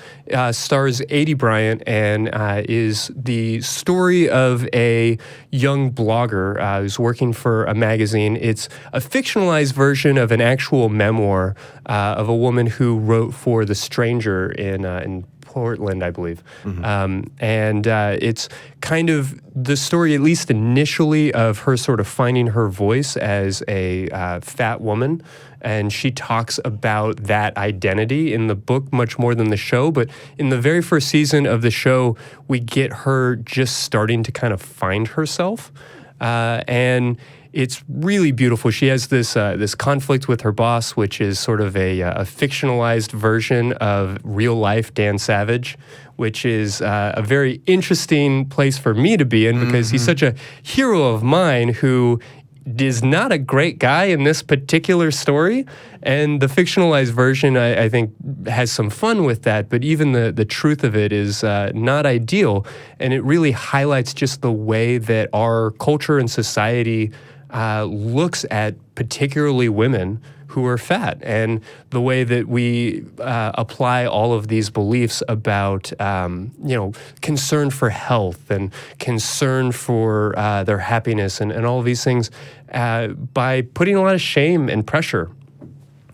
stars Adie Bryant and is the story of a young blogger who's working for a magazine. It's a fictionalized version of an actual memoir of a woman who wrote for The Stranger in Portland, I believe. And it's kind of the story, at least initially, of her sort of finding her voice as a fat woman. And she talks about that identity in the book much more than the show. But in the very first season of the show, we get her just starting to kind of find herself. And it's really beautiful. She has this conflict with her boss, which is sort of a fictionalized version of real life Dan Savage, which is a very interesting place for me to be in because he's such a hero of mine who is not a great guy in this particular story. And the fictionalized version, I think, has some fun with that. But even the truth of it is not ideal. And it really highlights just the way that our culture and society looks at particularly women who are fat, and the way that we apply all of these beliefs about, concern for health and concern for their happiness and all of these things by putting a lot of shame and pressure.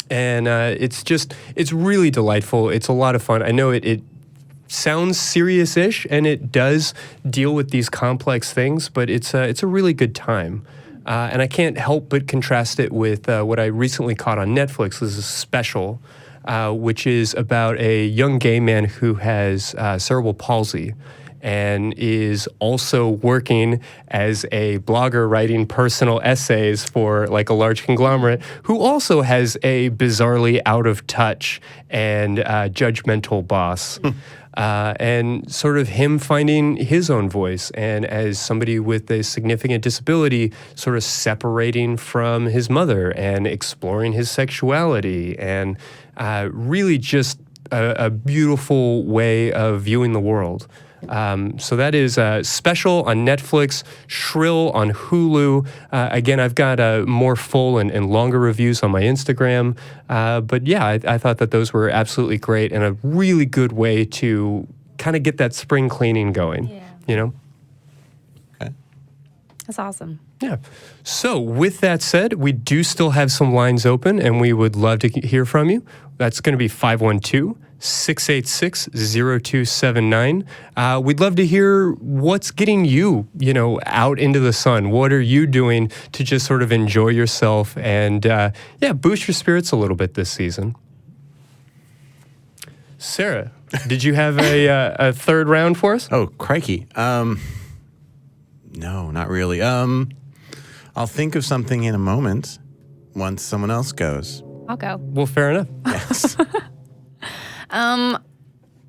And it's really delightful. It's a lot of fun. I know it sounds serious-ish, and it does deal with these complex things, but it's a really good time. And I can't help but contrast it with what I recently caught on Netflix. This is Special, which is about a young gay man who has cerebral palsy and is also working as a blogger writing personal essays for a large conglomerate, who also has a bizarrely out of touch and judgmental boss. And sort of him finding his own voice, and as somebody with a significant disability, sort of separating from his mother and exploring his sexuality, and really just a beautiful way of viewing the world. So that is Special on Netflix, Shrill on Hulu. Again, I've got more full and longer reviews on my Instagram. But yeah, I thought that those were absolutely great and a really good way to kind of get that spring cleaning going. Yeah. Okay. That's awesome. Yeah. So with that said, we do still have some lines open, and we would love to hear from you. That's going to be 512-686-0279. We'd love to hear what's getting you, out into the sun. What are you doing to just sort of enjoy yourself and, boost your spirits a little bit this season? Sarah, did you have a third round for us? Oh, crikey. No, not really. I'll think of something in a moment once someone else goes. I'll go. Well, fair enough. Yes.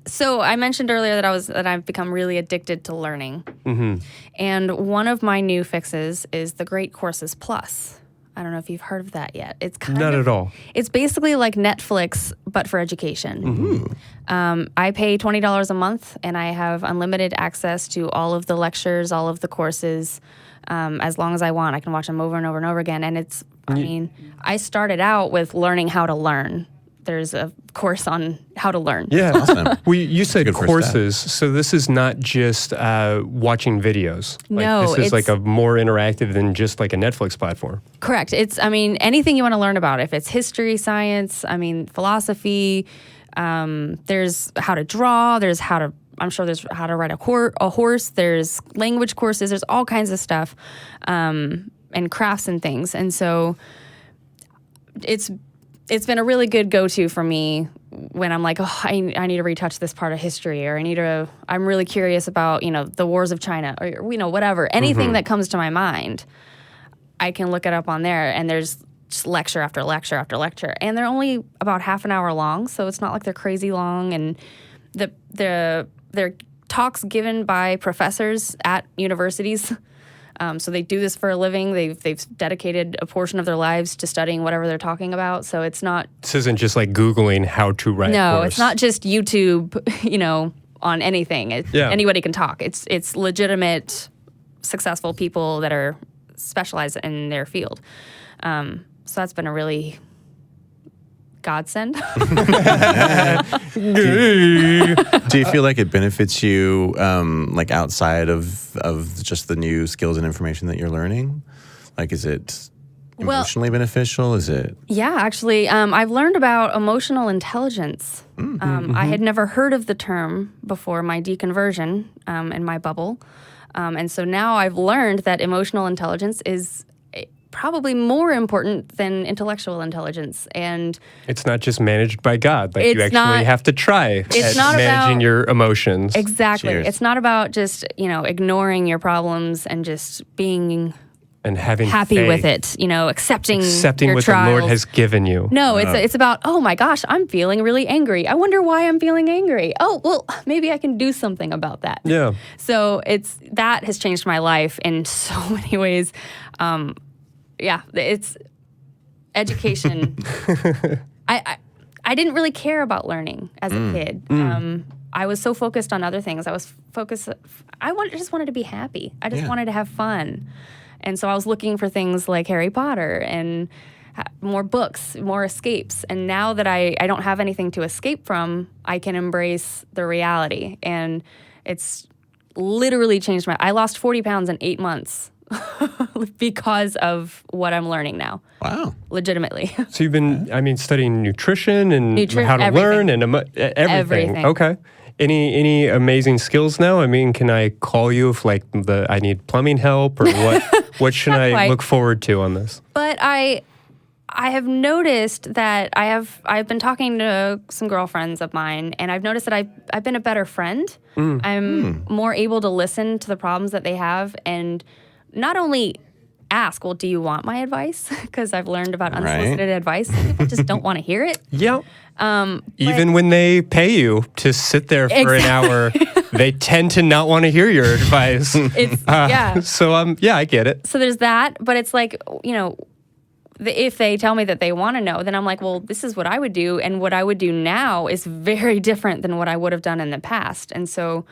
So I mentioned earlier that I've become really addicted to learning. And one of my new fixes is the Great Courses Plus. I don't know if you've heard of that yet. It's Not at all. It's basically like Netflix, but for education. I pay $20 a month, and I have unlimited access to all of the lectures, all of the courses, as long as I want. I can watch them over and over and over again. And it's, I mean, I started out with learning how to learn. There's a course on how to learn. Yeah, Awesome. Well, you said Good first courses, so this is not just watching videos. No, this is it's- like a more interactive than just like a Netflix platform. Correct. It's, I mean, anything you want to learn about. If it's history, science, I mean, philosophy, there's how to draw, there's how to, I'm sure there's how to ride a horse, there's language courses, there's all kinds of stuff, and crafts and things. And so it's been a really good go-to for me when I'm like, oh, I need to retouch this part of history, or I'm really curious about, the wars of China, or, whatever. Anything that comes to my mind, I can look it up on there, and there's just lecture after lecture after lecture. And they're only about half an hour long, so it's not like they're crazy long. And they're talks given by professors at universities. So they do this for a living. They've dedicated a portion of their lives to studying whatever they're talking about. So it's not. This isn't just like Googling how to write. No, it's not just YouTube. On anything. Anybody can talk. It's legitimate, successful people that are specialized in their field. So that's been a really godsend. Do you feel like it benefits you, like outside of just the new skills and information that you're learning? Like, is it emotionally beneficial? Is it? Yeah, actually, I've learned about emotional intelligence. I had never heard of the term before my deconversion in my bubble. And so now I've learned that emotional intelligence is probably more important than intellectual intelligence. And it's not just managed by God. Like, you It's actually not- have to try at not managing about- your emotions. exactly. Cheers. It's not about just, ignoring your problems and just being And having happy faith, with it, accepting your what trials. the Lord has given you. No, it's about, oh my gosh, I'm feeling really angry. I wonder why I'm feeling angry. Oh, well, maybe I can do something about that. Yeah. So that has changed my life in so many ways. It's education. I didn't really care about learning as a kid. I was so focused on other things. I just wanted to be happy. I just wanted to have fun. And so I was looking for things like Harry Potter and more books, more escapes. And now that I don't have anything to escape from, I can embrace the reality. And it's literally changed I lost 40 pounds in 8 months because of what I'm learning now. Wow. Legitimately. So you've been, studying nutrition and how to everything. learn and everything. Everything. Okay. Any amazing skills now? Can I call you if I need plumbing help, or what? What should I quite. look forward to on this? But I have noticed that I've been talking to some girlfriends of mine, and I've noticed that I've been a better friend. I'm more able to listen to the problems that they have, and not only ask, well, do you want my advice? Because I've learned about unsolicited advice. People just don't want to hear it. Yeah. Even when they pay you to sit there for an hour, they tend to not want to hear your advice. So I get it. So there's that, but it's like, if they tell me that they want to know, then I'm like, well, this is what I would do. And what I would do now is very different than what I would have done in the past. And so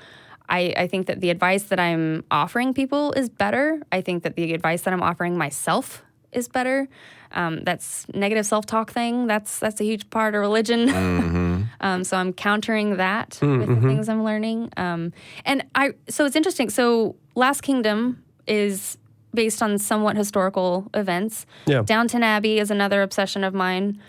I think that the advice that I'm offering people is better. I think that the advice that I'm offering myself is better. That's negative self-talk thing. That's a huge part of religion. So I'm countering that with the things I'm learning. So it's interesting. So Last Kingdom is based on somewhat historical events. Yeah. Downton Abbey is another obsession of mine,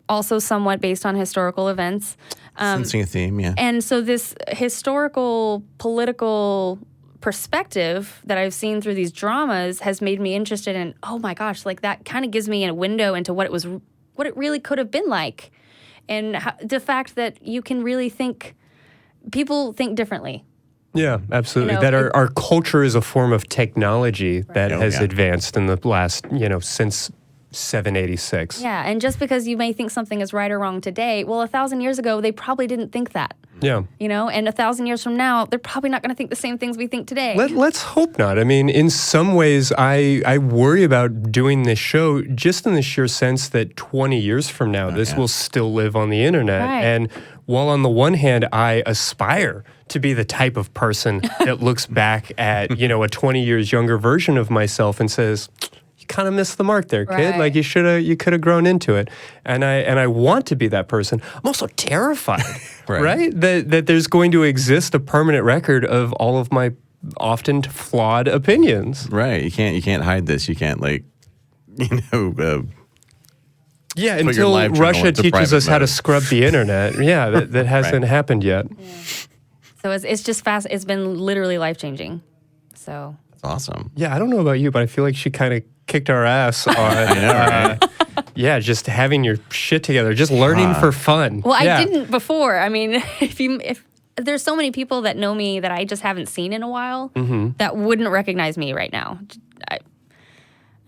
also somewhat based on historical events. Sensing a theme, yeah. And so this historical, political perspective that I've seen through these dramas has made me interested in, oh my gosh, like that kind of gives me a window into what it really could have been like. And the fact that you can really people think differently. Yeah, absolutely. That our culture is a form of technology that has advanced in the last, since 786. Yeah, and just because you may think something is right or wrong today, well, 1,000 years ago, they probably didn't think that. Yeah. You know, and 1,000 years from now, they're probably not going to think the same things we think today. Let's hope not. I mean, in some ways, I worry about doing this show just in the sheer sense that 20 years from now, this will still live on the internet. Right. And while on the one hand, I aspire to be the type of person that looks back at, you know, a 20 years younger version of myself and says, you kind of missed the mark there, kid. Right. Like you could have grown into it. And I want to be that person. I'm also terrified, right? That there's going to exist a permanent record of all of my often flawed opinions. Right. You can't hide this. You can't yeah, put your until live journal Russia into teaches private us how to mode. scrub the internet. Yeah, that hasn't happened yet. Yeah. So it's just fast. It's been literally life-changing. So That's awesome. Yeah, I don't know about you, but I feel like she kind of kicked our ass on I know, right? yeah, just having your shit together, just learning for fun. Well, Yeah. I didn't before. I mean, if there's so many people that know me that I just haven't seen in a while that wouldn't recognize me right now. I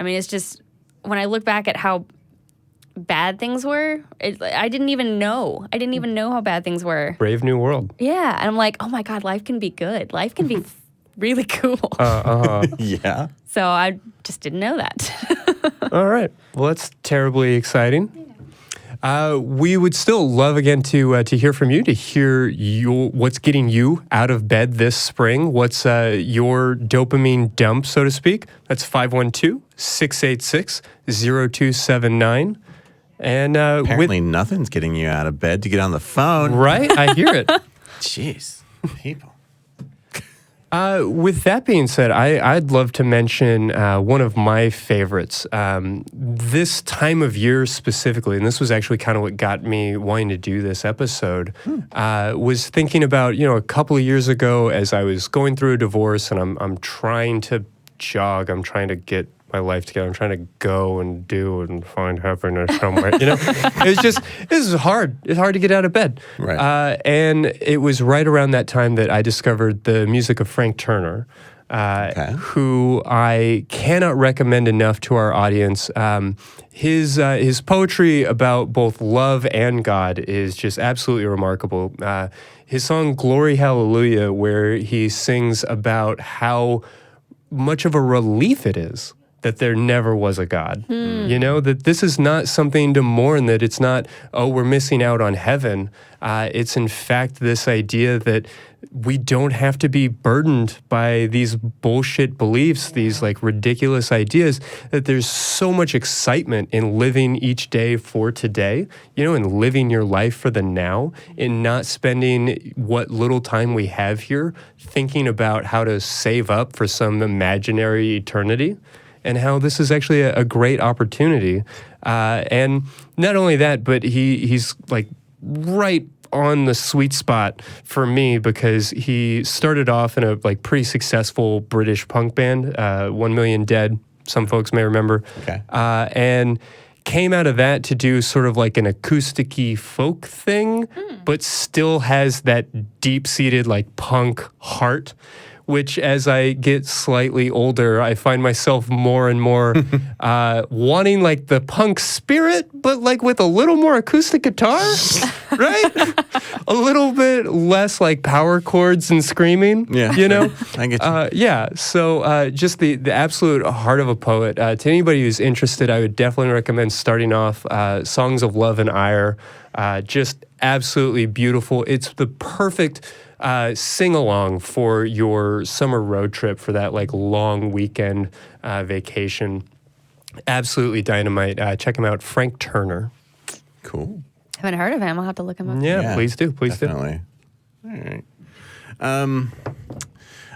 mean, it's just when I look back at how bad things were, I didn't even know. I didn't even know how bad things were. Brave new world. Yeah, and I'm like, oh my God, life can be good. Life can be really cool. Yeah. So I just didn't know that. All right. Well, that's terribly exciting. We would still love again to hear from you, to hear what's getting you out of bed this spring. What's your dopamine dump, so to speak? That's 512-686-0279. And Apparently nothing's getting you out of bed to get on the phone. right, I hear it. Jeez. People. With that being said, I'd love to mention one of my favorites. This time of year specifically, and this was actually kind of what got me wanting to do this episode, was thinking about, a couple of years ago as I was going through a divorce and I'm trying to jog, I'm trying to get my life together, I'm trying to go and do and find happiness somewhere. It's hard. It's hard to get out of bed. Right. And it was right around that time that I discovered the music of Frank Turner, who I cannot recommend enough to our audience. His poetry about both love and God is just absolutely remarkable. His song Glory Hallelujah, where he sings about how much of a relief it is that there never was a God. That this is not something to mourn, that it's not, we're missing out on heaven. It's in fact this idea that we don't have to be burdened by these bullshit beliefs, these like ridiculous ideas, that there's so much excitement in living each day for today, in living your life for the now, in not spending what little time we have here thinking about how to save up for some imaginary eternity. And how this is actually a great opportunity. And not only that, but he's like right on the sweet spot for me because he started off in a like pretty successful British punk band, 1 Million Dead, some folks may remember. Okay. And came out of that to do sort of like an acoustic-y folk thing, but still has that deep-seated like punk heart, which as I get slightly older, I find myself more and more wanting like the punk spirit, but like with a little more acoustic guitar, right? A little bit less like power chords and screaming, Yeah. I get you. yeah, so just the absolute heart of a poet. To anybody who's interested, I would definitely recommend starting off Songs of Love and Ire. Just absolutely beautiful. It's the perfect sing-along for your summer road trip, for that like long weekend vacation. Absolutely dynamite. Check him out, Frank Turner. Cool. Haven't heard of him. I'll have to look him up. Yeah, please do. Please definitely. All right.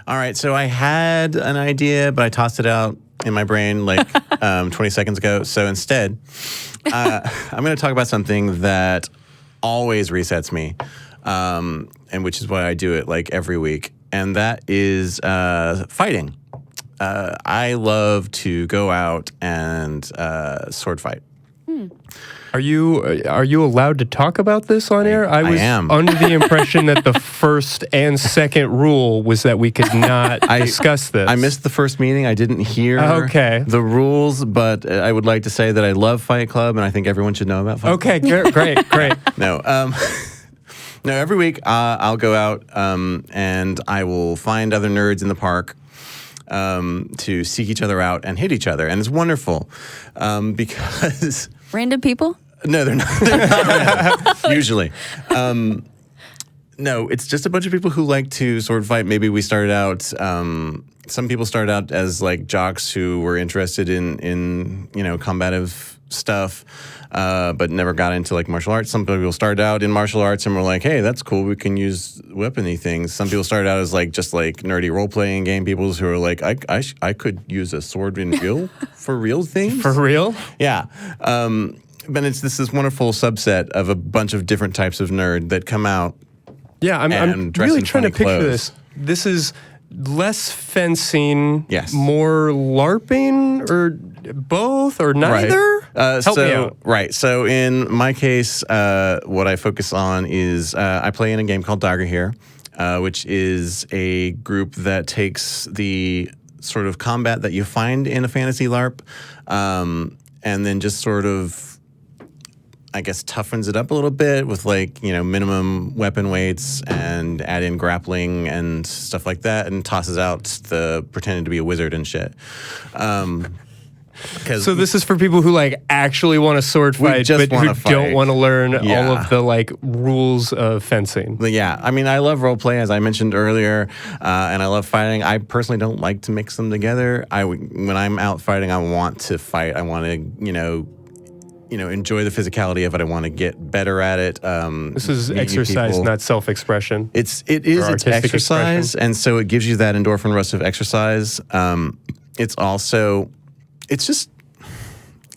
All right. So I had an idea, but I tossed it out in my brain like 20 seconds ago. So instead, I'm going to talk about something that always resets me, and which is why I do it like every week, and that is fighting. I love to go out and sword fight. Are you allowed to talk about this on air? I was am. under the impression that the first and second rule was that we could not discuss this. I missed the first meeting. I didn't hear the rules, but I would like to say that I love Fight Club, and I think everyone should know about Fight Club. Okay, great. No. No, every week I'll go out and I will find other nerds in the park to seek each other out and hit each other. And it's wonderful because... Random people? No, they're not random, usually. No, it's just a bunch of people who like to sword fight. Maybe we started out... some people started out as like jocks who were interested in combative stuff, but never got into like martial arts. Some people started out in martial arts and were like, hey, that's cool. We can use weapony things. Some people started out as like just like nerdy role playing game people who are like, I could use a sword for real things. For real? Yeah. But it's this wonderful subset of a bunch of different types of nerd that come out. Yeah, I'm really trying to picture this. This is less fencing, yes, more LARPing, or both, or neither? Right. Help me out. Right. So in my case, what I focus on is I play in a game called Dagger Here, which is a group that takes the sort of combat that you find in a fantasy LARP, and then just sort of, I guess, toughens it up a little bit with like, minimum weapon weights and add in grappling and stuff like that, and tosses out the pretending to be a wizard and shit. So this is for people who like actually want to sword fight, but who don't want to learn all of the like rules of fencing. Yeah, I mean, I love role play, as I mentioned earlier, and I love fighting. I personally don't like to mix them together. When I'm out fighting, I want to fight. I want to, enjoy the physicality of it. I want to get better at it. This is exercise, not self-expression. It's exercise, and so it gives you that endorphin rush of exercise. It's just,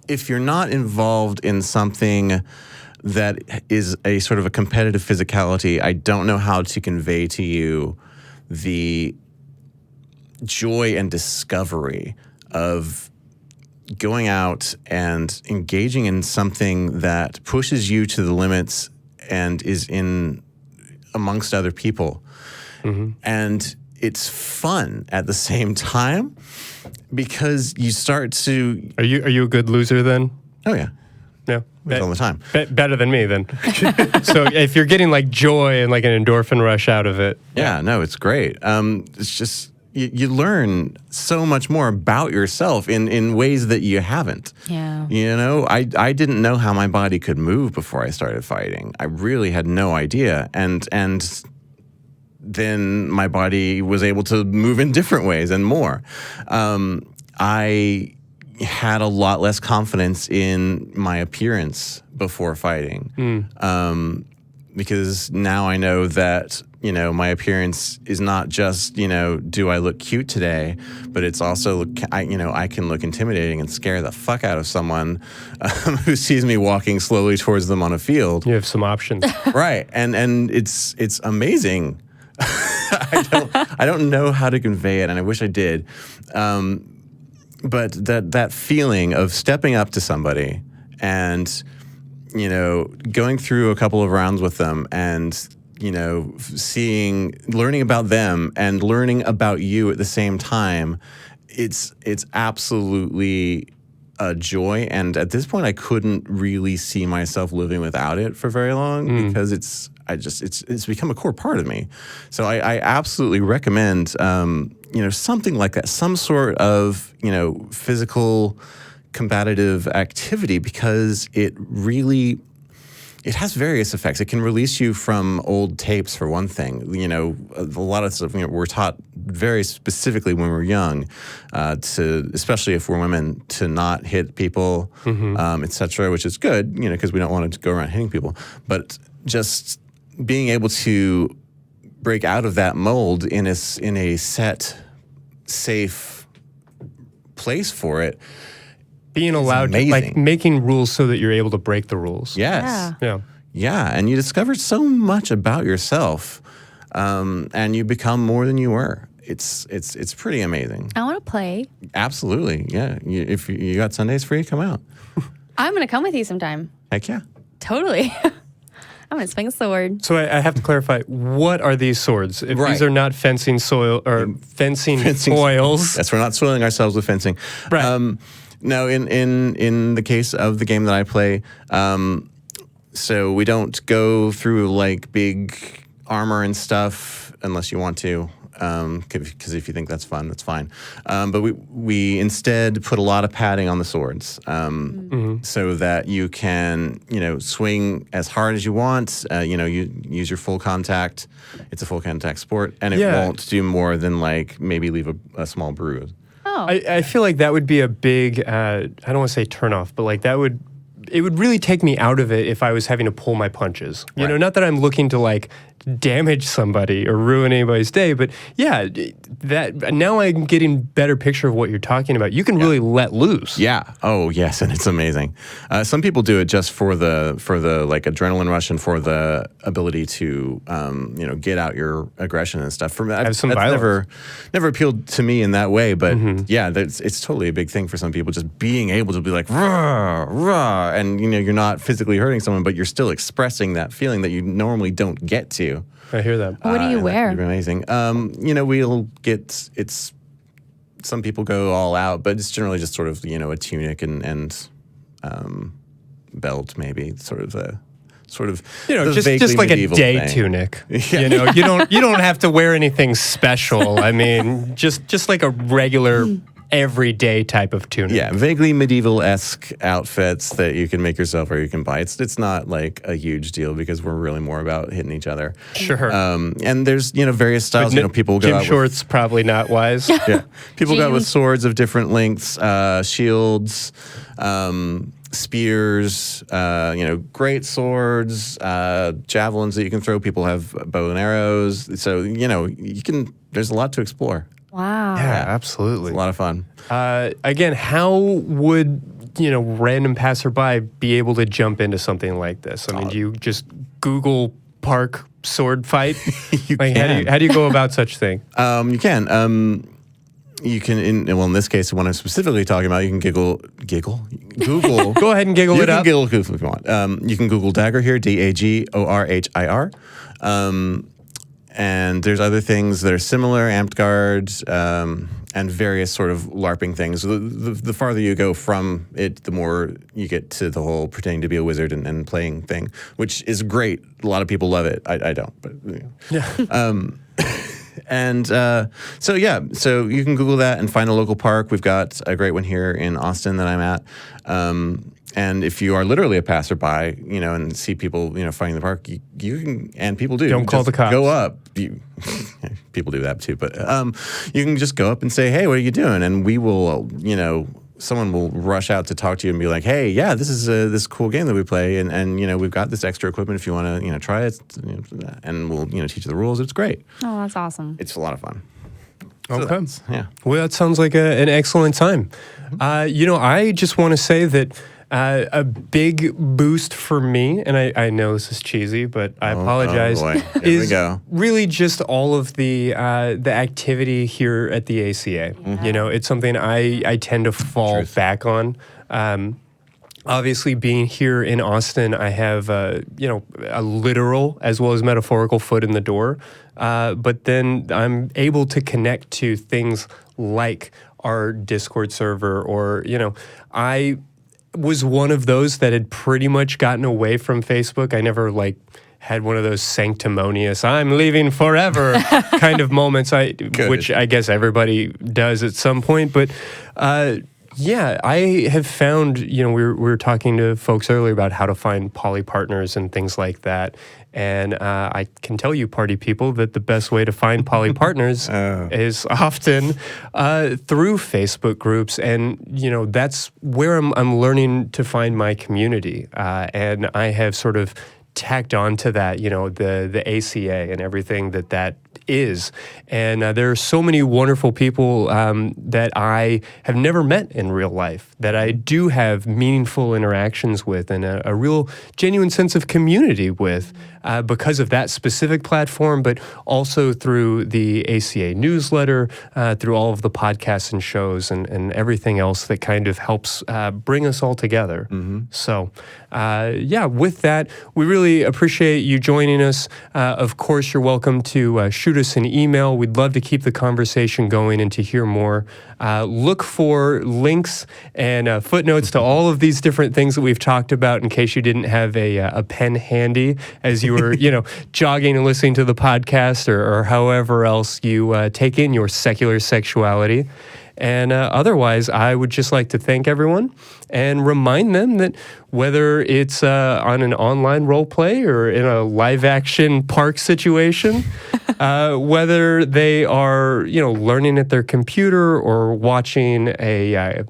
if you're not involved in something that is a sort of a competitive physicality, I don't know how to convey to you the joy and discovery of going out and engaging in something that pushes you to the limits and is in amongst other people. Mm-hmm. And it's fun at the same time because you start to... Are you a good loser then? Oh, yeah. Yeah. All the time. Better than me then. So if you're getting like joy and like an endorphin rush out of it. Yeah, no, it's great. It's just... You learn so much more about yourself in ways that you haven't. Yeah. I didn't know how my body could move before I started fighting. I really had no idea. And then my body was able to move in different ways and more. I had a lot less confidence in my appearance before fighting. Because now I know that, my appearance is not just, do I look cute today, but it's also, I can look intimidating and scare the fuck out of someone who sees me walking slowly towards them on a field. You have some options. Right. And it's amazing. I don't know how to convey it, and I wish I did. But that feeling of stepping up to somebody and, going through a couple of rounds with them and, learning about them and learning about you at the same time, it's absolutely a joy. And at this point, I couldn't really see myself living without it for very long because it's become a core part of me. So I absolutely recommend, something like that, some sort of, physical combative activity, because it has various effects. It can release you from old tapes, for one thing. A lot of stuff we're taught very specifically when we're young, especially if we're women, to not hit people, et cetera, which is good, because we don't want to go around hitting people. But just being able to break out of that mold in a set, safe place for it. Being allowed to, like, making rules so that you're able to break the rules. Yes. Yeah. And you discover so much about yourself, and you become more than you were. It's pretty amazing. I want to play. Absolutely, yeah. If you got Sundays free, come out. I'm going to come with you sometime. Heck yeah. Totally. I'm going to swing a sword. So I have to clarify, what are these swords? If these are not fencing fencing foils. Yes, we're not soiling ourselves with fencing. Right. No, in the case of the game that I play, So we don't go through like big armor and stuff unless you want to, because if you think that's fun, that's fine. But we instead put a lot of padding on the swords, so that you can, swing as hard as you want. You use your full contact. It's a full contact sport, and it won't do more than like maybe leave a small bruise. Oh. I feel like that would be a big, I don't want to say turn off, but like it would really take me out of it if I was having to pull my punches. You know, not that I'm looking to like damage somebody or ruin anybody's day, but yeah, that now I'm getting better picture of what you're talking about. You can really let loose. Yeah. Oh, yes, and it's amazing. Some people do it just for the like adrenaline rush and for the ability to get out your aggression and stuff. Have some that's violence. never appealed to me in that way, but yeah, it's totally a big thing for some people. Just being able to be like rah, rah, and you're not physically hurting someone, but you're still expressing that feeling that you normally don't get to. I hear that. What do you wear? That'd be amazing. We'll get it's. Some people go all out, but it's generally just sort of a tunic and belt, maybe just like a day thing. tunic. You don't have to wear anything special. I mean, just like a regular everyday type of tunic. Yeah, vaguely medieval-esque outfits that you can make yourself or you can buy. It's not like a huge deal because we're really more about hitting each other. Sure. And there's various styles. People go gym out shorts probably not wise. Yeah, people go out with swords of different lengths, shields, spears, great swords, javelins that you can throw. People have bow and arrows. So you can. There's a lot to explore. Wow. Yeah, absolutely. It's a lot of fun. Again, how would random passerby be able to jump into something like this? I mean, do you just Google park sword fight? You can. How do you go about such thing? You can. You can. In this case, the one I'm specifically talking about, you can Google. Go ahead and giggle it up. You can Google if you want. You can Google Dagor here, Dagorhir. And there's other things that are similar, amped guard, and various sort of LARPing things. The farther you go from it, the more you get to the whole pretending to be a wizard and playing thing, which is great. A lot of people love it. I don't, but And so you can Google that and find a local park. We've got a great one here in Austin that I'm at. And if you are literally a passerby, and see people, fighting the park, you can, and people do. Don't call the cops. Go up. People do that too, but you can just go up and say, "Hey, what are you doing?" And we will, someone will rush out to talk to you and be like, "Hey, yeah, this is this cool game that we play, and we've got this extra equipment if you want to, try it, and we'll, teach you the rules. It's great. Oh, that's awesome. It's a lot of fun." Okay. Yeah. Well, that sounds like an excellent time. I just want to say that a big boost for me, and I know this is cheesy, but I apologize, boy. Here is we go. really just all of the activity here at the ACA. It's something I tend to fall back on. Obviously, being here in Austin, I have a literal as well as metaphorical foot in the door. But then I'm able to connect to things like our Discord server, or I was one of those that had pretty much gotten away from Facebook. I never had one of those sanctimonious "I'm leaving forever" kind of moments. Which I guess everybody does at some point, but. Yeah, I have found, we were talking to folks earlier about how to find poly partners and things like that. And I can tell you, party people, that the best way to find poly partners is often through Facebook groups. And, that's where I'm learning to find my community. And I have sort of tacked on to that, the ACA and everything that is. And there are so many wonderful people that I have never met in real life that I do have meaningful interactions with and a real genuine sense of community with because of that specific platform, but also through the ACA newsletter, through all of the podcasts and shows and everything else that kind of helps bring us all together. So, with that, we really appreciate you joining us. Of course, you're welcome to shoot shoot us an email. We'd love to keep the conversation going and to hear more. Look for links and footnotes to all of these different things that we've talked about in case you didn't have a pen handy as you were, jogging and listening to the podcast or however else you take in your secular sexuality. And otherwise, I would just like to thank everyone and remind them that whether it's on an online role play or in a live action park situation, whether they are, learning at their computer or watching a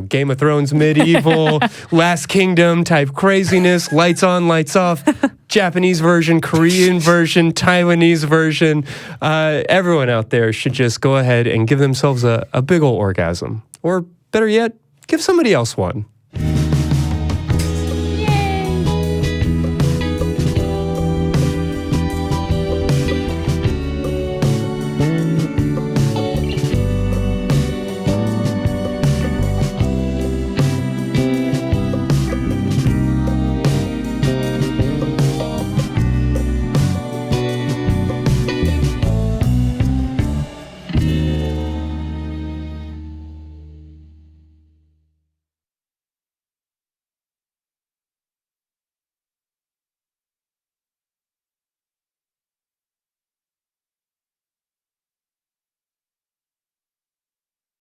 Game of Thrones medieval, Last Kingdom type craziness, lights on, lights off, Japanese version, Korean version, Taiwanese version. Everyone out there should just go ahead and give themselves a big ol' orgasm. Or better yet, give somebody else one.